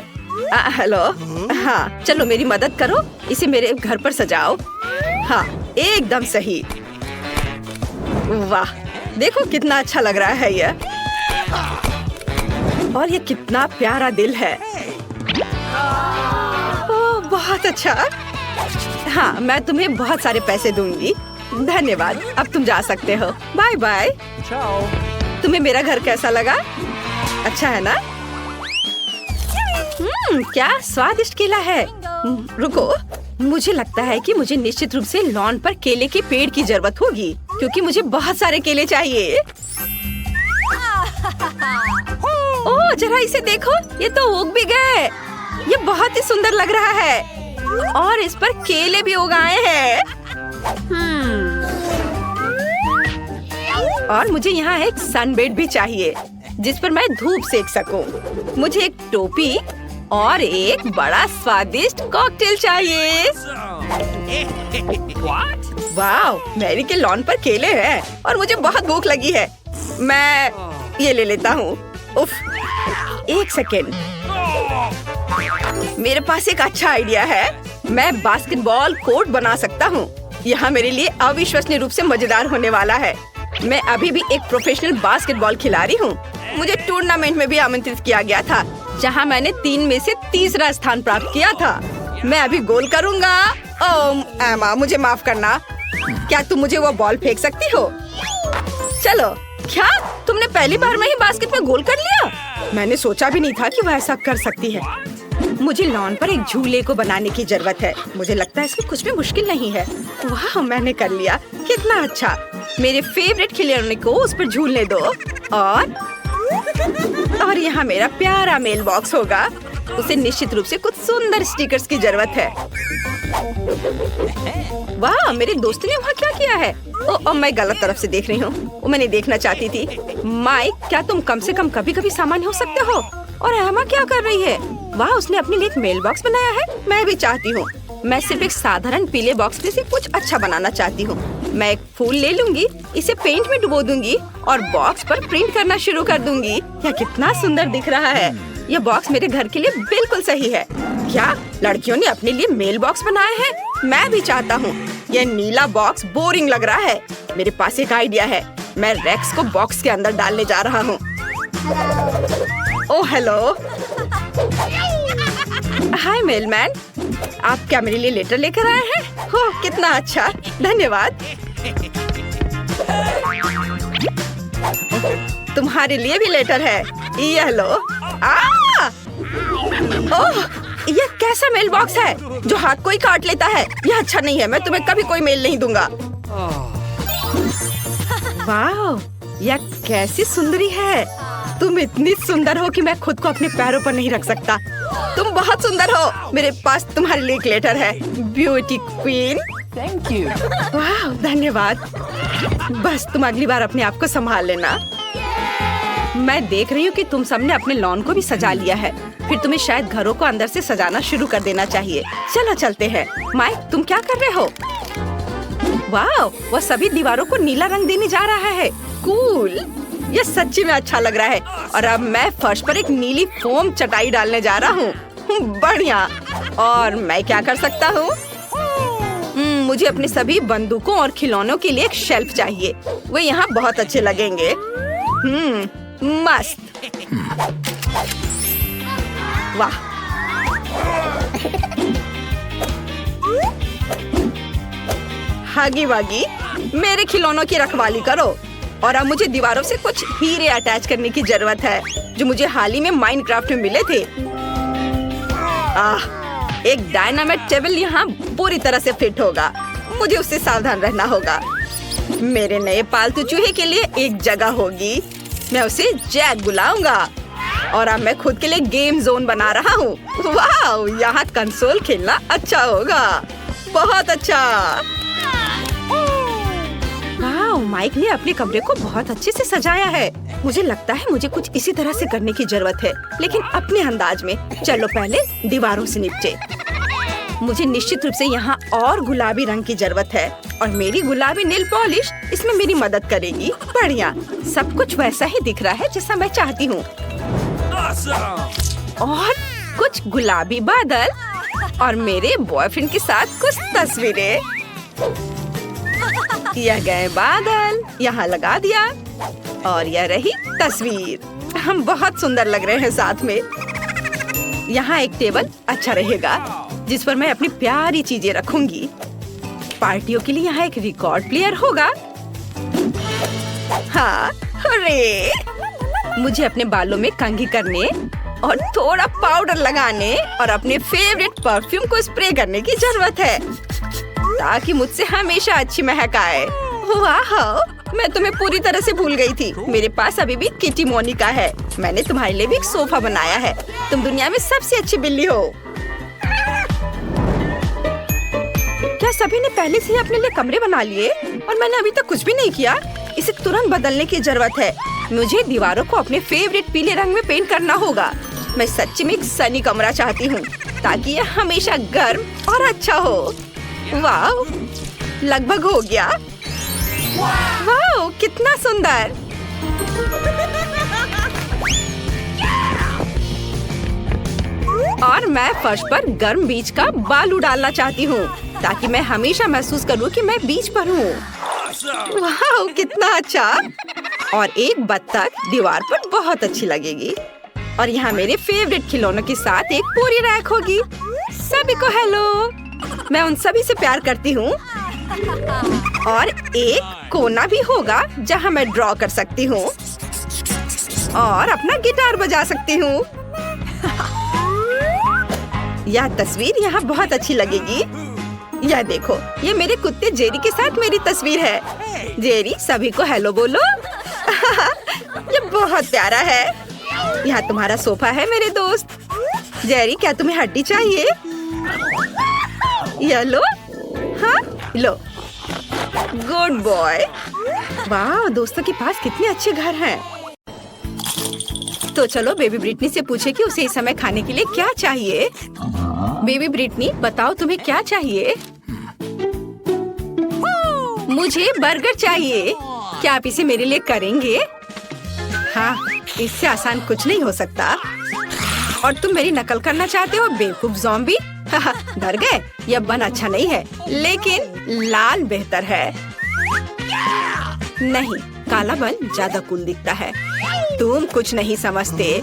हेलो। हाँ, चलो मेरी मदद करो। इसे मेरे घर पर सजाओ। हाँ, एकदम सही। वाह, देखो कितना अच्छा लग रहा है यह। और ये कितना प्यारा दिल है। ओह, बहुत अच्छा। हाँ, मैं तुम्हें बहुत सारे पैसे दूंगी। धन्यवाद। अब तुम जा सकते हो। Bye bye. तुम्हें मेरा घर कैसा लगा? अच्छा है ना? क्या स्वादिष्ट केला है। रुको, मुझे लगता है कि मुझे निश्चित रूप से लॉन पर केले के पेड़ की जरूरत होगी, क्योंकि मुझे बहुत सारे केले चाहिए। ओह, जरा इसे देखो, ये तो उग भी गए। ये बहुत ही सुंदर लग रहा है और इस पर केले भी उगाए हैं। और मुझे यहाँ एक सनबेड भी चाहिए जिस पर मैं धूप सेक सकूं। मुझे एक टोपी और एक बड़ा स्वादिष्ट कॉकटेल चाहिए। वाह, मैरी के लॉन पर केले हैं और मुझे बहुत भूख लगी है। मैं ये ले लेता हूँ। उफ, एक सेकेंड, मेरे पास एक अच्छा आइडिया है। मैं बास्केटबॉल कोर्ट बना सकता हूँ। यहाँ मेरे लिए अविश्वसनीय रूप से मजेदार होने वाला है। मैं अभी भी एक प्रोफेशनल बास्केटबॉल खिलाड़ी हूँ। मुझे टूर्नामेंट में भी आमंत्रित किया गया था, जहाँ मैंने 3 में से तीसरा स्थान प्राप्त किया था। मैं अभी गोल करूँगा। ओह एमा, मुझे माफ करना। क्या तुम मुझे वो बॉल फेंक सकती हो? चलो। क्या तुमने पहली बार में ही बास्केट में गोल कर लिया? मैंने सोचा भी नहीं था कि वह ऐसा कर सकती है। मुझे लॉन पर एक झूले को बनाने की जरूरत है। मुझे लगता है इसमें कुछ भी मुश्किल नहीं है। वाह, मैंने कर लिया। कितना अच्छा। मेरे फेवरेट खिलौने को उस पर झूलने दो। और यहाँ मेरा प्यारा मेल बॉक्स होगा। उसे निश्चित रूप से कुछ सुंदर स्टिकर्स की जरूरत है। वाह, मेरे दोस्त ने वहाँ क्या किया है? ओह, मैं गलत तरफ से देख रही हूँ। वो मैंने देखना चाहती थी। माइक, क्या तुम कम से कम कभी-कभी सामान्य हो सकते हो? और एमा क्या कर रही है? वाह, उसने अपने लिए एक मेल बॉक्स बनाया है। मैं भी चाहती हूँ। मैं सिर्फ एक साधारण पीले बॉक्स में से कुछ अच्छा बनाना चाहती हूँ। मैं एक फूल ले लूंगी, इसे पेंट में डुबो दूंगी और बॉक्स पर प्रिंट करना शुरू कर दूंगी। यह कितना सुंदर दिख रहा है। यह बॉक्स मेरे घर के लिए बिल्कुल सही है। क्या लड़कियों ने अपने लिए मेल बॉक्स बनाए हैं? मैं भी चाहता हूँ। यह नीला बॉक्स बोरिंग लग रहा है। मेरे पास एक आइडिया है। मैं रेक्स को बॉक्स के अंदर डालने जा रहा हूँ। Oh hello. हाय मेलमैन, आप क्या मेरे लिए लेटर लेकर आए हैं? हो कितना अच्छा, धन्यवाद। तुम्हारे लिए भी लेटर है, यह लो। ओह, यह कैसा मेल बॉक्स है जो हाथ को ही काट लेता है? यह अच्छा नहीं है, मैं तुम्हें कभी कोई मेल नहीं दूंगा। वाह, यह कैसी सुंदरी है। तुम इतनी सुंदर हो कि मैं खुद को अपने पैरों पर नहीं रख सकता। तुम बहुत सुंदर हो। मेरे पास तुम्हारे लिए एक लेटर है, ब्यूटी क्वीन। Thank you. वाह, धन्यवाद। बस तुम अगली बार अपने आप को संभाल लेना। मैं देख रही हूँ कि तुम सबने अपने लॉन को भी सजा लिया है। फिर तुम्हें शायद घरों को अंदर से सजाना शुरू कर देना चाहिए। चलो चलते हैं। माइक, तुम क्या कर रहे हो? वाह, वह सभी दीवारों को नीला रंग देने जा रहा है। कूल, यह सच्ची में अच्छा लग रहा है। और अब मैं फर्श पर एक नीली फोम चटाई डालने जा रहा हूँ। बढ़िया। और मैं क्या कर सकता हूँ? मुझे अपने सभी बंदूकों और खिलौनों के लिए एक शेल्फ चाहिए। वे यहाँ बहुत अच्छे लगेंगे। मस्त। वाह, हागी वागी, मेरे खिलौनों की रखवाली करो। और अब मुझे दीवारों से कुछ हीरे अटैच करने की जरूरत है, जो मुझे हाल ही में माइनक्राफ्ट में मिले थे। एक डायनामाइट टेबल यहाँ पूरी तरह से फिट होगा। मुझे उससे सावधान रहना होगा। मेरे नए पालतू चूहे के लिए एक जगह होगी। मैं उसे जैक बुलाऊंगा। और अब मैं खुद के लिए गेम जोन बना रहा हूँ। वाह, यहाँ कंसोल खेलना अच्छा होगा। बहुत अच्छा। वाह, माइक ने अपने कमरे को बहुत अच्छे से सजाया है। मुझे लगता है मुझे कुछ इसी तरह से करने की जरूरत है, लेकिन अपने अंदाज में। चलो पहले दीवारों से निपटे। मुझे निश्चित रूप से यहाँ और गुलाबी रंग की जरूरत है, और मेरी गुलाबी नेल पॉलिश इसमें मेरी मदद करेगी। बढ़िया, सब कुछ वैसा ही दिख रहा है जैसा मैं चाहती हूँ। और कुछ गुलाबी बादल और मेरे बॉयफ्रेंड के साथ कुछ तस्वीरें। यह गए बादल, यहाँ लगा दिया, और यह रही तस्वीर। हम बहुत सुंदर लग रहे हैं साथ में। यहाँ एक टेबल अच्छा रहेगा, जिस पर मैं अपनी प्यारी चीजें रखूंगी। पार्टियों के लिए यहाँ एक रिकॉर्ड प्लेयर होगा। हाँ, अरे मुझे अपने बालों में कंघी करने और थोड़ा पाउडर लगाने और अपने फेवरेट परफ्यूम को स्प्रे करने की जरूरत है, ताकि मुझसे हमेशा अच्छी महक आए। वाह, मैं तुम्हें पूरी तरह से भूल गई थी। मेरे पास अभी भी किटी मोनिका है। मैंने तुम्हारे लिए भी एक सोफा बनाया है। तुम दुनिया में सबसे अच्छी बिल्ली हो। क्या सभी ने पहले से ही अपने लिए कमरे बना लिए? और मैंने अभी तक कुछ भी नहीं किया। इसे तुरंत बदलने की जरूरत है। मुझे दीवारों को अपने फेवरेट पीले रंग में पेंट करना होगा। मैं सच्ची में एक सनी कमरा चाहती हूँ, ताकि यह हमेशा गर्म और अच्छा हो। वाह, लगभग हो गया। वाह, कितना सुंदर। और मैं फर्श पर गर्म बीच का बालू डालना चाहती हूँ, ताकि मैं हमेशा महसूस करूँ कि मैं बीच पर हूँ। वाह, कितना अच्छा। और एक बत्तख दीवार पर बहुत अच्छी लगेगी। और यहाँ मेरे फेवरेट खिलौनों के साथ एक पूरी रैक होगी। सभी को हेलो। मैं उन सभी से प्यार करती हूँ। और एक कोना भी होगा जहाँ मैं ड्रॉ कर सकती हूँ और अपना गिटार बजा सकती हूँ। यह तस्वीर यहाँ बहुत अच्छी लगेगी। यह देखो, ये मेरे कुत्ते जेरी के साथ मेरी तस्वीर है। जेरी, सभी को हेलो बोलो। ये बहुत प्यारा है। यहाँ तुम्हारा सोफा है मेरे दोस्त। जेरी, क्या तुम्हें हड्डी चाहिए? यह लो। हाँ, लो। Good boy. वाह, दोस्तों के पास कितने अच्छे घर हैं। तो चलो बेबी ब्रिटनी से पूछे कि उसे इस समय खाने के लिए क्या चाहिए। बेबी ब्रिटनी, बताओ तुम्हें क्या चाहिए? मुझे बर्गर चाहिए। क्या आप इसे मेरे लिए करेंगे? हाँ, इससे आसान कुछ नहीं हो सकता। और तुम मेरी नकल करना चाहते हो, बेवकूफ ज़ॉम्बी? डर गए? यह बन अच्छा नहीं है, लेकिन लाल बेहतर है। नहीं, काला बन ज्यादा कूल दिखता है। तुम कुछ नहीं समझते।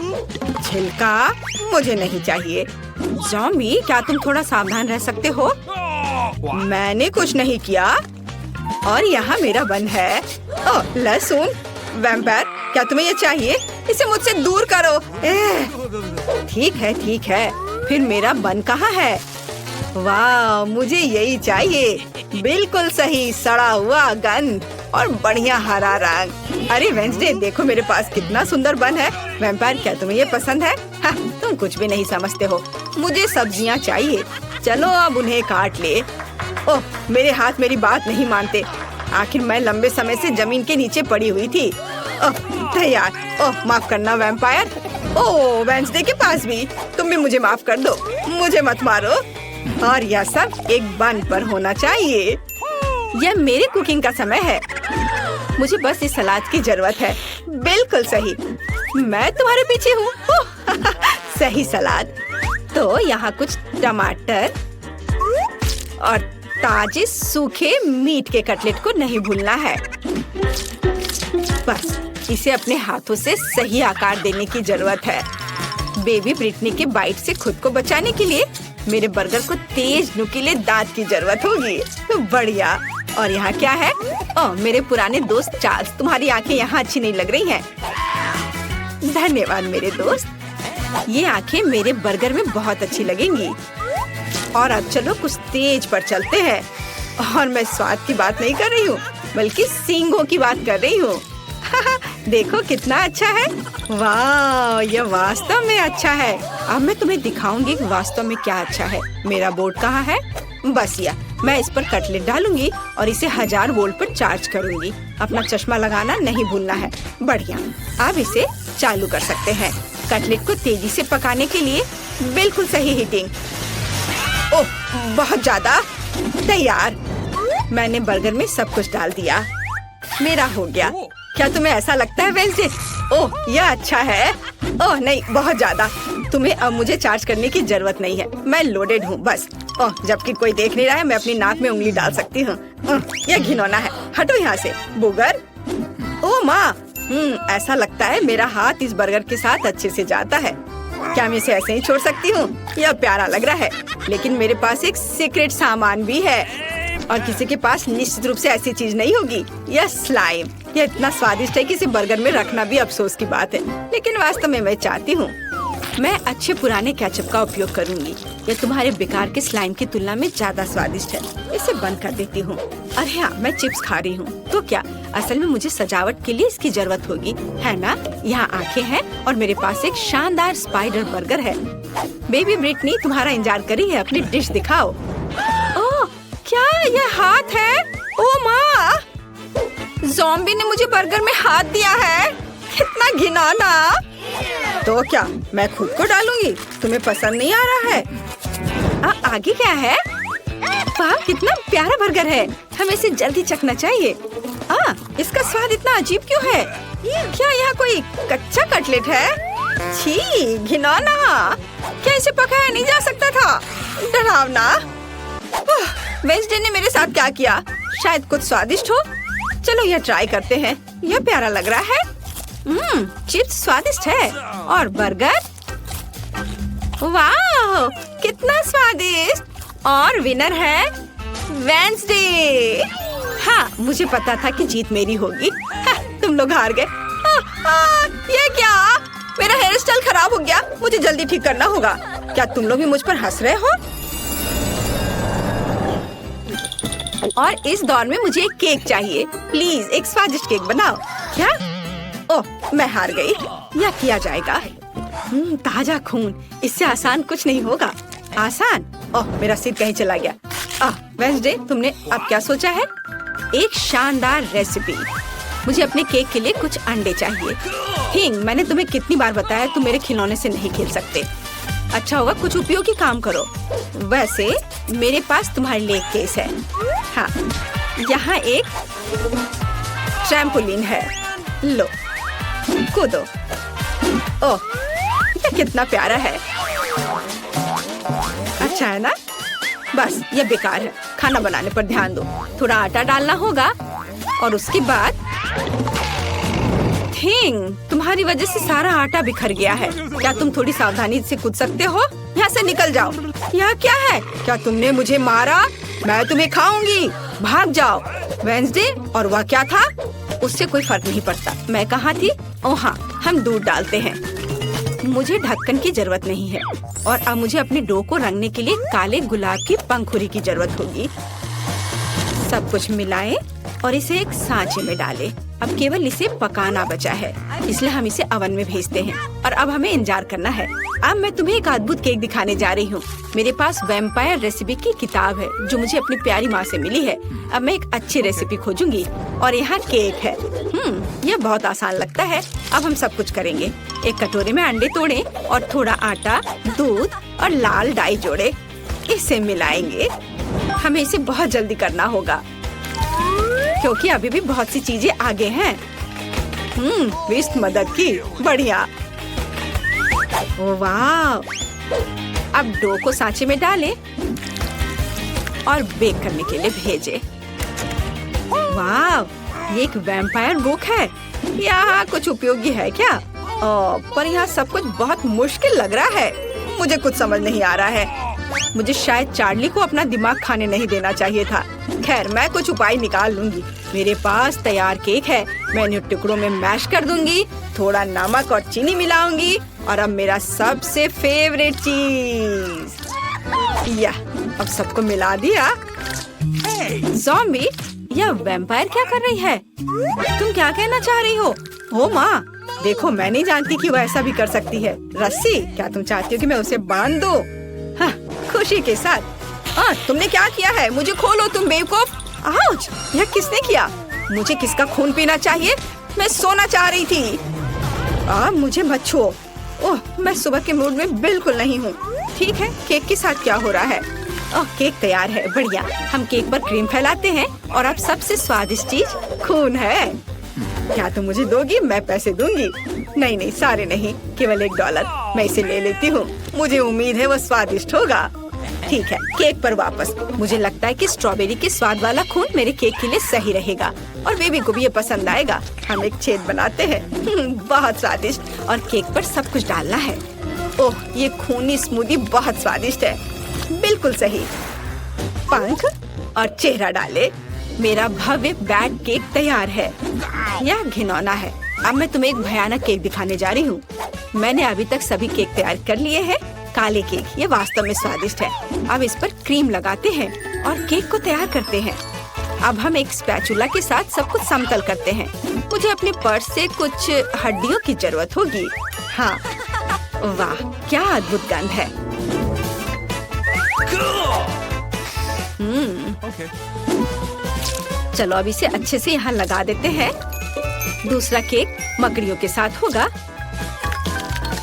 छिलका मुझे नहीं चाहिए। ज़ॉम्बी, क्या तुम थोड़ा सावधान रह सकते हो? मैंने कुछ नहीं किया। और यहाँ मेरा बन है। ओह, लहसुन। वैम्पायर, क्या तुम्हें ये चाहिए? इसे मुझसे दूर करो। ठीक है। फिर मेरा बन कहाँ है? वाह, मुझे यही चाहिए। बिल्कुल सही, सड़ा हुआ गंध और बढ़िया हरा रंग। अरे वेंसडे, देखो मेरे पास कितना सुंदर बन है। वैम्पायर, क्या तुम्हें ये पसंद है? तुम कुछ भी नहीं समझते हो। मुझे सब्जियाँ चाहिए। चलो अब उन्हें काट ले। ओह, मेरे हाथ मेरी बात नहीं मानते। आखिर मैं लंबे समय से जमीन के नीचे पड़ी हुई थी। ओह, तैयार। ओह, माफ करना वैम्पायर। ओह, वेंसडे के पास भी। तुम भी मुझे माफ कर दो। मुझे मत मारो। और यह सब एक बन पर होना चाहिए। यह मेरी कुकिंग का समय है। मुझे बस इस सलाद की जरूरत है। बिल्कुल सही, मैं तुम्हारे पीछे हूँ। सही सलाद। तो यहाँ कुछ टमाटर और ताजे सूखे मीट के कटलेट को नहीं भूलना है। बस इसे अपने हाथों से सही आकार देने की जरूरत है। बेबी ब्रिटनी के बाइट से खुद को बचाने के लिए मेरे बर्गर को तेज नुकीले दांत की जरूरत होगी। तो बढ़िया। और यहाँ क्या है? ओह, मेरे पुराने दोस्त चार्ल्स, तुम्हारी आंखें यहाँ अच्छी नहीं लग रही हैं। धन्यवाद मेरे दोस्त। ये आंखें मेरे बर्गर में बहुत अच्छी लगेंगी। और अब चलो कुछ तेज पर चलते हैं। और मैं स्वाद की बात नहीं कर रही हूँ, बल्कि सींगों की बात कर रही हूँ। देखो कितना अच्छा है। वाह, यह वास्तव में अच्छा है। अब मैं तुम्हें दिखाऊंगी कि वास्तव में क्या अच्छा है। मेरा बोर्ड कहाँ है? बस यह। मैं इस पर कटलेट डालूंगी और इसे 1000 वोल्ट पर चार्ज करूंगी। अपना चश्मा लगाना नहीं भूलना है। बढ़िया। अब इसे चालू कर सकते हैं। कटलेट को तेजी से पकाने के लिए बिल्कुल सही हीटिंग। ओह, बहुत ज्यादा। तैयार। मैंने बर्गर में सब कुछ डाल दिया। मेरा हो गया। क्या तुम्हें ऐसा लगता है वेंसडे? ओह, यह अच्छा है। ओह नहीं, बहुत ज्यादा। तुम्हें अब मुझे चार्ज करने की जरूरत नहीं है। मैं लोडेड हूँ बस। ओह, जबकि कोई देख नहीं रहा है, मैं अपनी नाक में उंगली डाल सकती हूँ। यह घिनौना है। हटो यहाँ से बुगर। ओह माँ, ऐसा लगता है मेरा हाथ इस बर्गर के साथ अच्छे से जाता है। क्या मैं इसे ऐसे ही छोड़ सकती हूँ? यह प्यारा लग रहा है, लेकिन मेरे पास एक सीक्रेट सामान भी है। और किसी के पास निश्चित रूप से ऐसी चीज नहीं होगी। यह स्लाइम। यह इतना स्वादिष्ट है कि इसे बर्गर में रखना भी अफसोस की बात है। लेकिन वास्तव में मैं चाहती हूँ। मैं अच्छे पुराने केचप का उपयोग करूंगी। यह तुम्हारे बेकार के स्लाइम की तुलना में ज्यादा स्वादिष्ट है। इसे बंद कर देती हूँ। अरे हाँ, मैं चिप्स खा रही हूँ। तो क्या असल में मुझे सजावट के लिए इसकी जरूरत होगी, है ना? यहाँ आंखें हैं और मेरे पास एक शानदार स्पाइडर बर्गर है। बेबी ब्रिटनी तुम्हारा इंतजार कर रही है। अपनी डिश दिखाओ। ओह, क्या यह हाथ है? ओह माँ, ज़ॉम्बी ने मुझे बर्गर में हाथ दिया है। कितना घिनौना। तो क्या मैं खुद को डालूंगी? तुम्हें पसंद नहीं आ रहा है? आगे क्या है? वाह, कितना प्यारा बर्गर है। हमें इसे जल्दी चखना चाहिए। इसका स्वाद इतना अजीब क्यों है? क्या यहाँ कोई कच्चा कटलेट है? छी, घिनौना। क्या इसे पकाया नहीं जा सकता था? डरावना। वेंसडे ने मेरे साथ क्या किया? शायद कुछ स्वादिष्ट हो। चलो यह ट्राई करते हैं। यह प्यारा लग रहा है। चिप्स स्वादिष्ट है। और बर्गर, वाह, कितना स्वादिष्ट। और विनर है वेंसडे। हाँ, मुझे पता था कि जीत मेरी होगी। तुम लोग हार गए। ये क्या? मेरा हेयर स्टाइल खराब हो गया। मुझे जल्दी ठीक करना होगा। क्या तुम लोग भी मुझ पर हंस रहे हो? और इस दौर में मुझे एक केक चाहिए। प्लीज एक स्वादिष्ट केक बनाओ। क्या? ओह, मैं हार गई। यह किया जाएगा। ताजा खून। इससे आसान कुछ नहीं होगा। आसान? ओह, मेरा सिर कहीं चला गया। वेंसडे, तुमने अब क्या सोचा है? एक शानदार रेसिपी। मुझे अपने केक के लिए कुछ अंडे चाहिए। हिंग, मैंने तुम्हें कितनी बार बताया तुम मेरे खिलौने से नहीं खेल सकते। अच्छा होगा कुछ उपयोगी काम करो। वैसे मेरे पास तुम्हारे लिए एक केस है। हाँ, यहाँ एक ट्रैम्पोलिन है। लो, कूदो। ओह, ये कितना प्यारा है। अच्छा है ना? बस ये बेकार है। खाना बनाने पर ध्यान दो। थोड़ा आटा डालना होगा और उसके बाद थिंग, तुम्हारी वजह से सारा आटा बिखर गया है। क्या तुम थोड़ी सावधानी से कूद सकते हो? यहाँ से निकल जाओ। यह क्या है? क्या तुमने मुझे मारा? मैं तुम्हें खाऊंगी, भाग जाओ। वेंसडे, और वह क्या था? उससे कोई फर्क नहीं पड़ता। मैं कहाँ थी? ओह हाँ, हम दूध डालते हैं। मुझे ढक्कन की जरूरत नहीं है और अब मुझे अपने डो को रंगने के लिए काले गुलाब की पंखुड़ी की जरूरत होगी। सब कुछ मिलाएं और इसे एक सांचे में डालें। अब केवल इसे पकाना बचा है, इसलिए हम इसे ओवन में भेजते हैं और अब हमें इंतजार करना है। अब मैं तुम्हें एक अद्भुत केक दिखाने जा रही हूँ। मेरे पास वैम्पायर रेसिपी की किताब है जो मुझे अपनी प्यारी माँ से मिली है। अब मैं एक अच्छी रेसिपी खोजूंगी और यहाँ केक है। यह बहुत आसान लगता है। अब हम सब कुछ करेंगे। एक कटोरे में अंडे तोड़ें और थोड़ा आटा, दूध और लाल डाई जोड़े। इसे मिलाएंगे। हमें इसे बहुत जल्दी करना होगा क्योंकि अभी भी बहुत सी चीजें आगे हैं। विस्ट मदद की, बढ़िया। ओह वाह! अब डो को सांचे में डालें और बेक करने के लिए भेजें। वाह! ये एक वैम्पायर बुक है। यहाँ कुछ उपयोगी है क्या? पर यहाँ सब कुछ बहुत मुश्किल लग रहा है। मुझे कुछ समझ नहीं आ रहा है। मुझे शायद चार्ली को अपना दिमाग खाने नहीं देना चाहिए था। खैर, मैं कुछ उपाय निकाल लूंगी। मेरे पास तैयार केक है। मैं इन्हें टुकड़ों में मैश कर दूंगी, थोड़ा नमक और चीनी मिलाऊंगी और अब मेरा सबसे फेवरेट चीज। या अब सबको मिला दिया। ज़ॉम्बी, यह वैम्पायर क्या कर रही है? तुम क्या कहना चाह रही हो? ओ माँ, देखो, मैं नहीं जानती कि वो ऐसा भी कर सकती है। रस्सी, क्या तुम चाहती हो कि मैं उसे बांध दूं? हाँ, खुशी के साथ। तुमने क्या किया है? मुझे खोलो, तुम बेवकूफ। आउच! यह किसने किया? मुझे किसका खून पीना चाहिए? मैं सोना चाह रही थी। मुझे मत छुओ। ओह, मैं सुबह के मूड में बिल्कुल नहीं हूँ। ठीक है, केक के साथ क्या हो रहा है? केक तैयार है, बढ़िया। हम केक पर क्रीम फैलाते हैं और अब सबसे स्वादिष्ट चीज खून है। क्या तुम मुझे दोगी? मैं पैसे दूंगी। नहीं नहीं, सारे नहीं, केवल $1। मैं इसे ले लेती हूँ। मुझे उम्मीद है वो स्वादिष्ट होगा। ठीक है, केक पर वापस। मुझे लगता है कि स्ट्रॉबेरी के स्वाद वाला खून मेरे केक के लिए सही रहेगा और बेबी को भी ये पसंद आएगा। हम एक छेद बनाते हैं। बहुत स्वादिष्ट। और केक पर सब कुछ डालना है। ओह, ये खूनी स्मूदी बहुत स्वादिष्ट है। बिल्कुल सही। पंख और चेहरा डाले। मेरा भव्य बैट केक तैयार है। यह घिनौना है। अब मैं तुम्हें एक भयानक केक दिखाने जा रही हूँ। मैंने अभी तक सभी केक तैयार कर लिए हैं। काले केक, ये वास्तव में स्वादिष्ट है। अब इस पर क्रीम लगाते हैं और केक को तैयार करते हैं। अब हम एक स्पैचुला के साथ सब कुछ समतल करते हैं। मुझे अपने पर्स से कुछ हड्डियों की जरूरत होगी। हाँ, वाह, क्या अद्भुत गंध है। चलो अब इसे अच्छे से यहाँ लगा देते हैं। दूसरा केक मकड़ियों के साथ होगा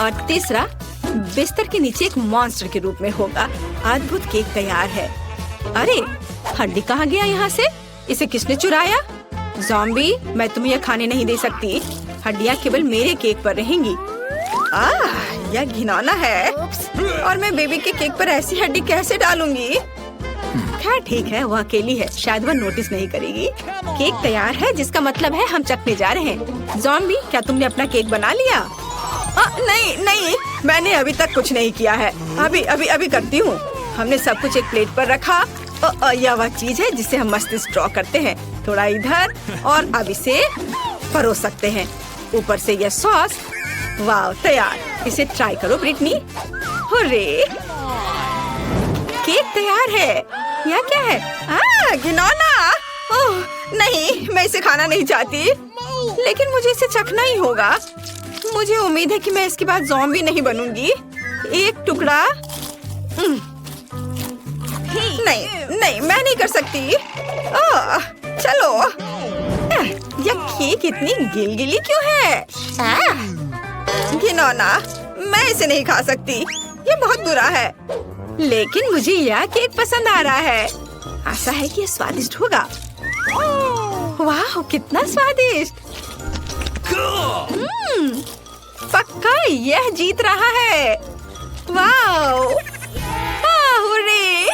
और तीसरा बिस्तर के नीचे एक मॉन्स्टर के रूप में होगा। अद्भुत केक तैयार है। अरे, हड्डी कहाँ गया यहाँ से? इसे किसने चुराया? ज़ॉम्बी, मैं तुम्हें यह खाने नहीं दे सकती। हड्डियाँ केवल मेरे केक पर रहेंगी। यह घिनौना है। और मैं बेबी के केक पर ऐसी हड्डी कैसे डालूंगी? खैर ठीक है, वो अकेली है, शायद वह नोटिस नहीं करेगी। केक तैयार है, जिसका मतलब है हम चखने जा रहे हैं। ज़ॉम्बी, क्या तुमने अपना केक बना लिया? नहीं नहीं, मैंने अभी तक कुछ नहीं किया है। अभी करती हूँ। हमने सब कुछ एक प्लेट पर रखा। यह वह चीज है जिसे हम मस्ती से ड्रॉ करते हैं। थोड़ा इधर और अब इसे परोस सकते हैं। ऊपर से यह सॉस। वाह, तैयार। इसे ट्राई करो ब्रिटनी। हुर्रे! केक तैयार है। यह क्या है? घिनौना! ओह नहीं, मैं इसे खाना नहीं चाहती, लेकिन मुझे इसे चखना ही होगा। मुझे उम्मीद है कि मैं इसके बाद ज़ॉम्बी नहीं बनूंगी। एक टुकड़ा। नहीं, मैं नहीं कर सकती। चलो। यह केक इतनी गिलगिली क्यों है? घिनौना, मैं इसे नहीं खा सकती। ये बहुत बुरा है। लेकिन मुझे यह केक पसंद आ रहा है। आशा है कि ये स्वादिष्ट होगा। वाह, कितना स्वादिष्ट। पक्का यह जीत रहा है। वाह! हुर्रे!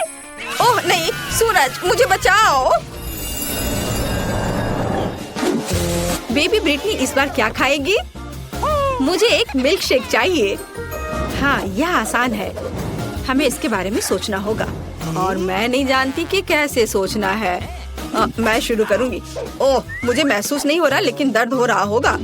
ओह नहीं, सूरज, मुझे बचाओ। बेबी ब्रिटनी इस बार क्या खाएगी? मुझे एक मिल्क शेक चाहिए। हाँ, यह आसान है। हमें इसके बारे में सोचना होगा और मैं नहीं जानती कि कैसे सोचना है। मैं शुरू करूंगी। ओह, मुझे महसूस नहीं हो रहा, लेकिन दर्द हो रहा होगा।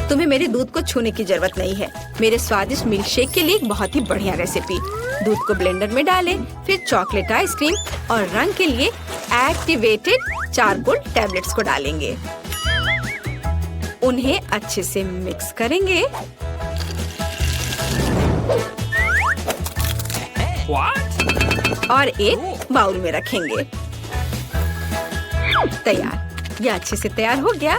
तुम्हें मेरे दूध को छूने की जरूरत नहीं है। मेरे स्वादिष्ट मिल्क शेक के लिए एक बहुत ही बढ़िया रेसिपी। दूध को ब्लेंडर में डालें, फिर चॉकलेट आइसक्रीम और रंग के लिए एक्टिवेटेड चारकोल टैबलेट्स को डालेंगे। उन्हें अच्छे से मिक्स करेंगे। और एक बाउल में रखेंगे। तैयार। यह अच्छे से तैयार हो गया।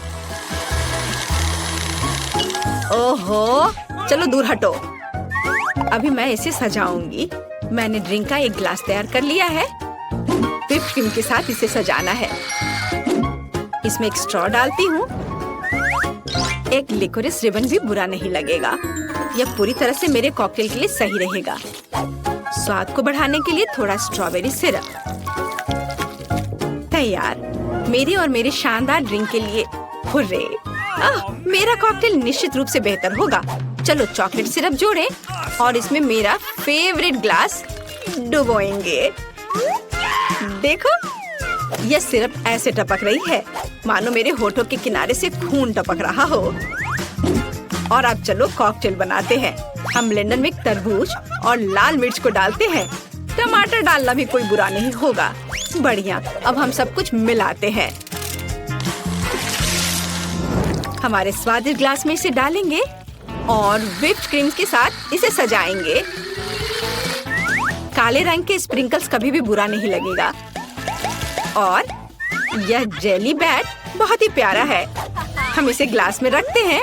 ओहो, चलो दूर हटो। अभी मैं इसे सजाऊंगी। मैंने ड्रिंक का एक ग्लास तैयार कर लिया है। व्हिप क्रीम के साथ इसे सजाना है। इसमें एक स्ट्रॉ डालती हूँ। एक लिकोरिस रिबन भी बुरा नहीं लगेगा। यह पूरी तरह से मेरे कॉकटेल के लिए सही रहेगा। स्वाद को बढ़ाने के लिए थोड़ा स्ट्रॉबेरी सिरप। तैयार। मेरी और मेरे शानदार ड्रिंक के लिए हुर्रे! मेरा कॉकटेल निश्चित रूप से बेहतर होगा। चलो चॉकलेट सिरप जोड़ें और इसमें मेरा फेवरेट ग्लास डुबोएंगे। देखो, यह सिरप ऐसे टपक रही है मानो मेरे होठों के किनारे से खून टपक रहा हो। और अब चलो कॉकटेल बनाते हैं। हम ब्लेंडर में तरबूज और लाल मिर्च को डालते हैं। टमाटर डालना भी कोई बुरा नहीं होगा। बढ़िया। अब हम सब कुछ मिलाते हैं। हमारे स्वादिष्ट ग्लास में इसे डालेंगे और व्हिप्ड क्रीम के साथ इसे सजाएंगे। काले रंग के स्प्रिंकल्स कभी भी बुरा नहीं लगेगा। और यह जेली बैट बहुत ही प्यारा है। हम इसे ग्लास में रखते हैं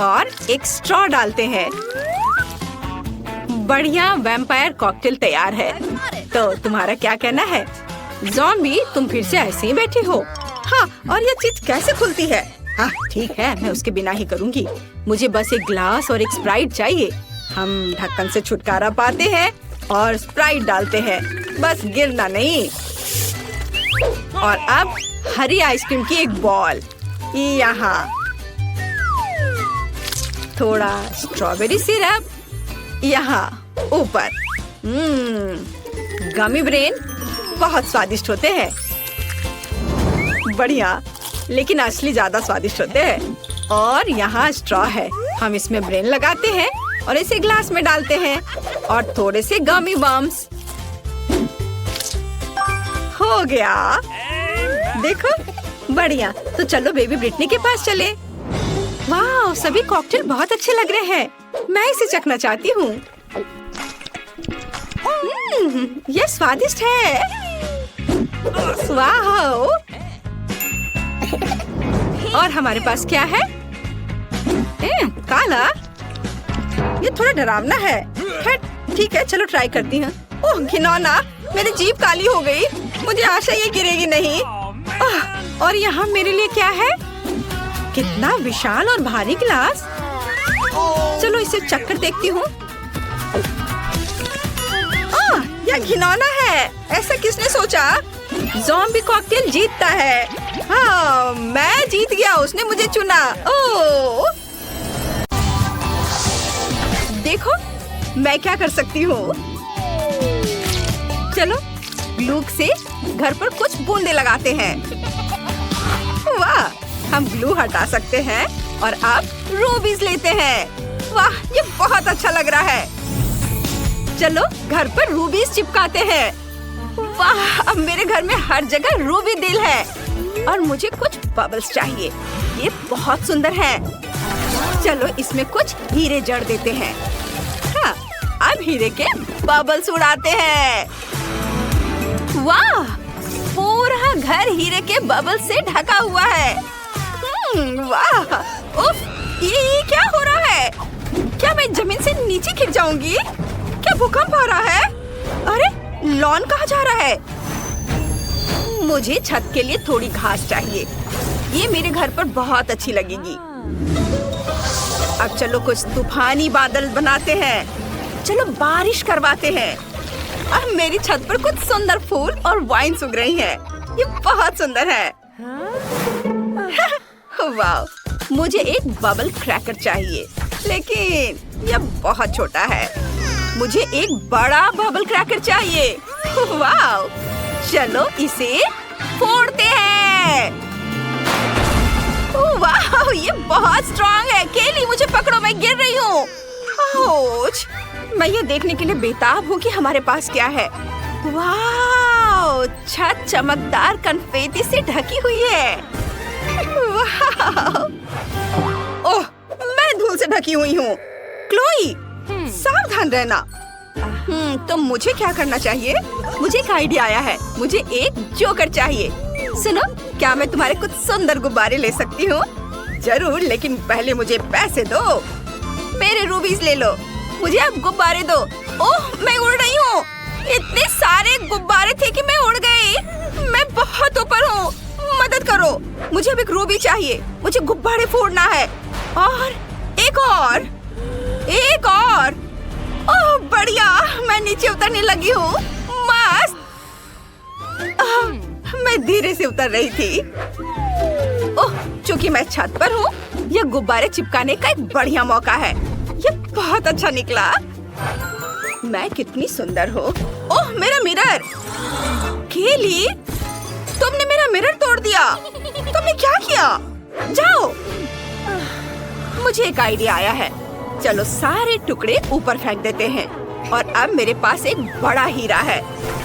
और एक स्ट्रॉ डालते हैं। बढ़िया वैम्पायर कॉकटेल तैयार है। तो तुम्हारा क्या कहना है? ज़ॉम्बी, तुम फिर से ऐसे ही बैठी हो? हाँ, और यह चीज कैसे खुलती है? हाँ ठीक है, मैं उसके बिना ही करूँगी। मुझे बस एक ग्लास और एक स्प्राइट चाहिए। हम ढक्कन से छुटकारा पाते हैं और स्प्राइट डालते हैं। बस गिरना नहीं। और अब हरी आइसक्रीम की एक बॉल यहाँ। थोड़ा स्ट्रॉबेरी सिरप यहाँ ऊपर। गमी ब्रेन बहुत स्वादिष्ट होते हैं। बढ़िया, लेकिन असली ज्यादा स्वादिष्ट होते हैं। और यहाँ स्ट्रॉ है। हम इसमें ब्रेन लगाते हैं और इसे ग्लास में डालते हैं और थोड़े से गमी बम्स। हो गया। देखो, बढ़िया। तो चलो बेबी ब्रिटनी के पास चले। वाह, सभी कॉकटेल बहुत अच्छे लग रहे हैं। मैं इसे चखना चाहती हूँ। यह स्वादिष्ट है। वाह! और हमारे पास क्या है? काला। ये थोड़ा डरावना है। ठीक है, चलो ट्राई करती हूँ। ओह घिनौना, मेरी जीभ काली हो गई। मुझे आशा ये गिरेगी नहीं। और यहाँ मेरे लिए क्या है? कितना विशाल और भारी गिलास। चलो इसे चखकर देखती हूँ। यह घिनौना है। ऐसा किसने सोचा? ज़ॉम्बी कॉकटेल जीतता है। हाँ, मैं जीत गया। उसने मुझे चुना। ओह, देखो मैं क्या कर सकती हूँ। चलो ग्लू से घर पर कुछ बूंदे लगाते हैं। वाह, हम ग्लू हटा सकते हैं और अब रूबीज लेते हैं। वाह, ये बहुत अच्छा लग रहा है। चलो घर पर रूबीज चिपकाते हैं। वाह, अब मेरे घर में हर जगह रूबी दिल है। और मुझे कुछ बबल्स चाहिए। ये बहुत सुंदर है। चलो इसमें कुछ हीरे जड़ देते हैं। हाँ, अब हीरे के बबल्स उड़ाते हैं। वाह, पूरा घर हीरे के बबल से ढका हुआ है। वाह, उफ, ये क्या हो रहा है? क्या मैं जमीन से नीचे गिर जाऊंगी? क्या भूकंप आ रहा है? अरे, लॉन कहाँ जा रहा है? मुझे छत के लिए थोड़ी घास चाहिए। ये मेरे घर पर बहुत अच्छी लगेगी। अब चलो कुछ तूफानी बादल बनाते हैं। चलो बारिश करवाते हैं। अब मेरी छत पर कुछ सुंदर फूल और वाइन उग रही हैं। ये बहुत सुंदर है। वाह, मुझे एक बबल क्रैकर चाहिए, लेकिन यह बहुत छोटा है। मुझे एक बड़ा बबल क्रैकर चाहिए। वाह, चलो इसे फोड़ते हैं। वाह, ये बहुत स्ट्रॉन्ग है। केली, मुझे पकड़ो, मैं गिर रही हूँ। आउच! मैं ये देखने के लिए बेताब हूँ कि हमारे पास क्या है। वाह, छत चमकदार कन्फेटी से ढकी हुई है। वाह! ओह, मैं धूल से ढकी हुई हूँ। क्लोई, सावधान रहना। तो मुझे क्या करना चाहिए? मुझे एक आइडिया आया है। मुझे एक जोकर चाहिए। सुनो, क्या मैं तुम्हारे कुछ सुंदर गुब्बारे ले सकती हूँ? जरूर, लेकिन पहले मुझे पैसे दो। मेरे रूबीज ले लो। मुझे अब गुब्बारे दो। ओह, मैं उड़ रही हूँ। इतने सारे गुब्बारे थे कि मैं उड़ गई। मैं बहुत ऊपर हूँ। मदद करो, मुझे अब एक रूबी चाहिए। मुझे गुब्बारे फोड़ना है। और एक और, एक और। ओह बढ़िया, मैं नीचे उतरने लगी हूँ। मस्त। मैं धीरे से उतर रही थी। ओह, चूंकि मैं छत पर हूँ, यह गुब्बारे चिपकाने का एक बढ़िया मौका है। यह बहुत अच्छा निकला। मैं कितनी सुंदर हूँ। ओह, मेरा मिरर। केली, तुमने मेरा मिरर तोड़ दिया। तुमने क्या किया? जाओ। मुझे एक आइडिया आया है। चलो सारे टुकड़े ऊपर फेंक देते हैं। और अब मेरे पास एक बड़ा हीरा है।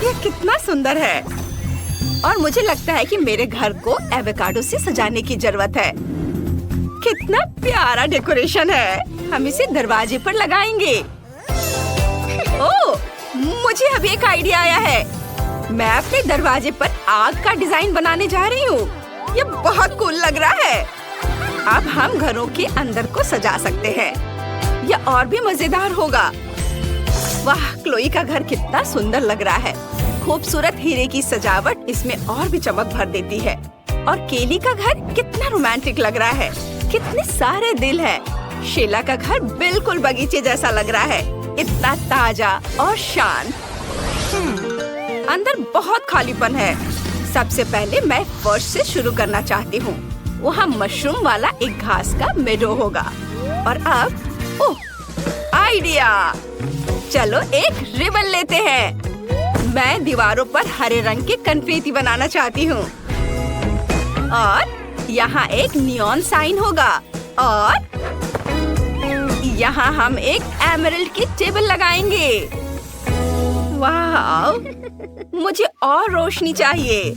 यह कितना सुंदर है। और मुझे लगता है कि मेरे घर को एवोकाडो से सजाने की जरूरत है। कितना प्यारा डेकोरेशन है। हम इसे दरवाजे पर लगाएंगे। ओह, मुझे अभी एक आइडिया आया है। मैं अपने दरवाजे पर आग का डिजाइन बनाने जा रही हूँ। ये बहुत कूल लग रहा है। अब हम घरों के अंदर को सजा सकते हैं। यह और भी मजेदार होगा। वाह, क्लोई का घर कितना सुंदर लग रहा है। खूबसूरत हीरे की सजावट इसमें और भी चमक भर देती है। और केली का घर कितना रोमांटिक लग रहा है। कितने सारे दिल हैं। शीला का घर बिल्कुल बगीचे जैसा लग रहा है। इतना ताजा और शांत। अंदर बहुत खालीपन है। सबसे पहले मैं फर्श से शुरू करना चाहती हूँ। वहाँ मशरूम वाला एक घास का मेडो होगा। और अब ओह, आइडिया। चलो एक रिबन लेते हैं। मैं दीवारों पर हरे रंग के कन्फेटी बनाना चाहती हूँ। और यहाँ एक नियॉन साइन होगा। और यहाँ हम एक एमरल्ड की टेबल लगाएंगे। वाह, मुझे और रोशनी चाहिए।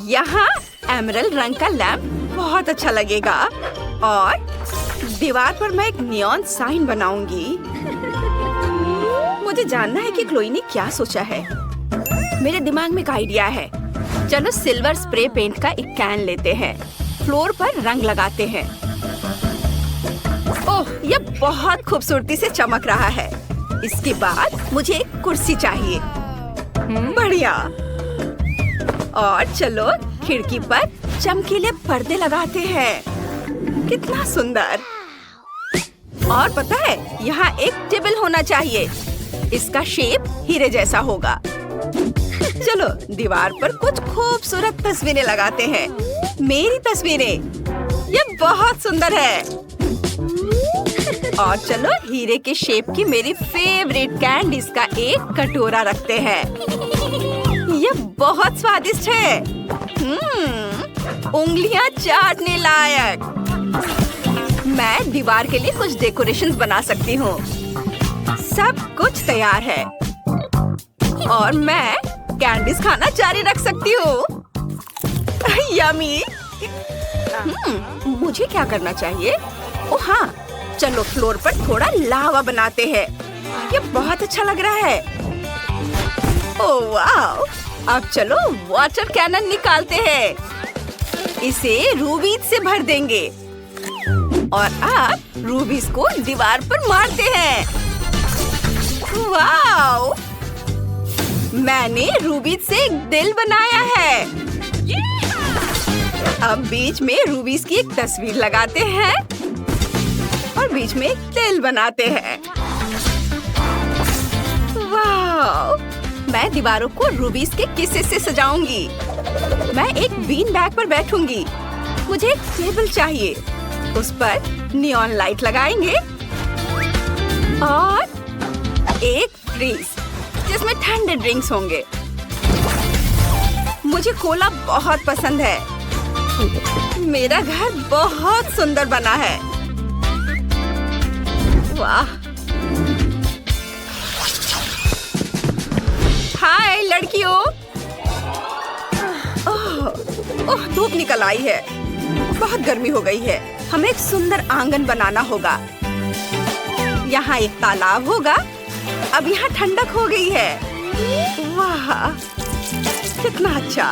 यहाँ एमरल्ड रंग का लैंप बहुत अच्छा लगेगा। और दीवार पर मैं एक नियॉन साइन बनाऊंगी। मुझे जानना है कि क्लोई ने क्या सोचा है। मेरे दिमाग में एक आइडिया है। चलो सिल्वर स्प्रे पेंट का एक कैन लेते हैं। फ्लोर पर रंग लगाते हैं। ओह, यह बहुत खूबसूरती से चमक रहा है। इसके बाद मुझे एक कुर्सी चाहिए। बढ़िया। और चलो खिड़की पर चमकीले पर्दे लगाते हैं। कितना सुंदर। और पता है, यहाँ एक टेबल होना चाहिए। इसका शेप हीरे जैसा होगा। चलो दीवार पर कुछ खूबसूरत तस्वीरें लगाते हैं। मेरी तस्वीरें। ये बहुत सुंदर है। और चलो हीरे के शेप की मेरी फेवरेट कैंडीज का एक कटोरा रखते हैं। ये बहुत स्वादिष्ट है। उंगलियां चाटने लायक। मैं दीवार के लिए कुछ डेकोरेशंस बना सकती हूँ। सब कुछ तैयार है। और मैं कैंडीज खाना जारी रख सकती हूँ। यम्मी। मुझे क्या करना चाहिए? ओह हाँ, चलो फ्लोर पर थोड़ा लावा बनाते हैं। ये बहुत अच्छा लग रहा है। ओह वाह! अब चलो वाटर कैनन निकालते हैं। इसे रूबीज से भर देंगे। और अब रूबीज को दीवार पर मारते हैं। वाओ! मैंने रूबीज से एक दिल बनाया है। अब बीच में रूबीज की एक तस्वीर लगाते हैं और बीच में एक दिल बनाते हैं। वाओ! मैं दीवारों को रूबीज के किस्से से सजाऊंगी। मैं एक बीन बैग पर बैठूंगी मुझे एक टेबल चाहिए। उस पर नियॉन लाइट लगाएंगे और एक फ्रीज जिसमें ठंडे ड्रिंक्स होंगे। मुझे कोला बहुत पसंद है। मेरा घर बहुत सुंदर बना है। वाह! हाय लड़कियों। ओह, धूप निकल आई है। बहुत गर्मी हो गई है। हमें एक सुंदर आंगन बनाना होगा। यहाँ एक तालाब होगा। अब यहाँ ठंडक हो गई है। वाह, कितना अच्छा।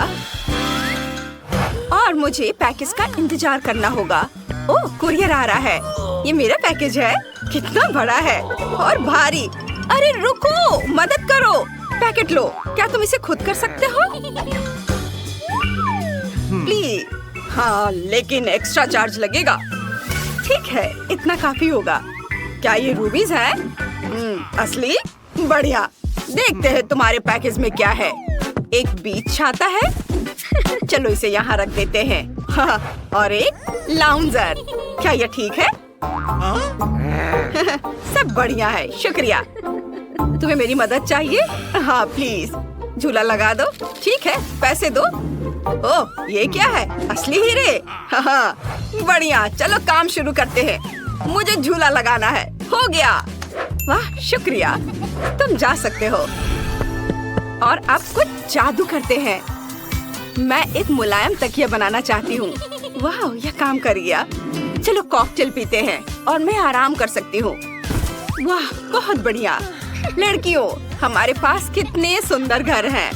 और मुझे पैकेज का इंतजार करना होगा। ओह, कुरियर आ रहा है। ये मेरा पैकेज है। कितना बड़ा है और भारी। अरे रुको, मदद करो। पैकेट लो। क्या तुम इसे खुद कर सकते हो? प्लीज। हाँ, लेकिन एक्स्ट्रा चार्ज लगेगा। ठीक है, इतना काफी होगा। क्या ये रूबीज है? असली? बढ़िया। देखते हैं तुम्हारे पैकेज में क्या है। एक बीच छाता है। चलो इसे यहाँ रख देते हैं। हाँ, और एक लाउंजर। क्या ये ठीक है? सब बढ़िया है, शुक्रिया। तुम्हें मेरी मदद चाहिए? हाँ प्लीज, झूला लगा दो। ठीक है, पैसे दो। ओह, ये क्या है? असली हीरे? हाँ, बढ़िया। चलो काम शुरू करते हैं। मुझे झूला लगाना है। हो गया। वाह, शुक्रिया। तुम जा सकते हो। और अब कुछ जादू करते हैं। मैं एक मुलायम तकिया बनाना चाहती हूँ। वाह, यह काम कर गया। चलो कॉकटेल पीते हैं और मैं आराम कर सकती हूँ। वाह, बहुत बढ़िया। लड़कियों, हमारे पास कितने सुंदर घर हैं।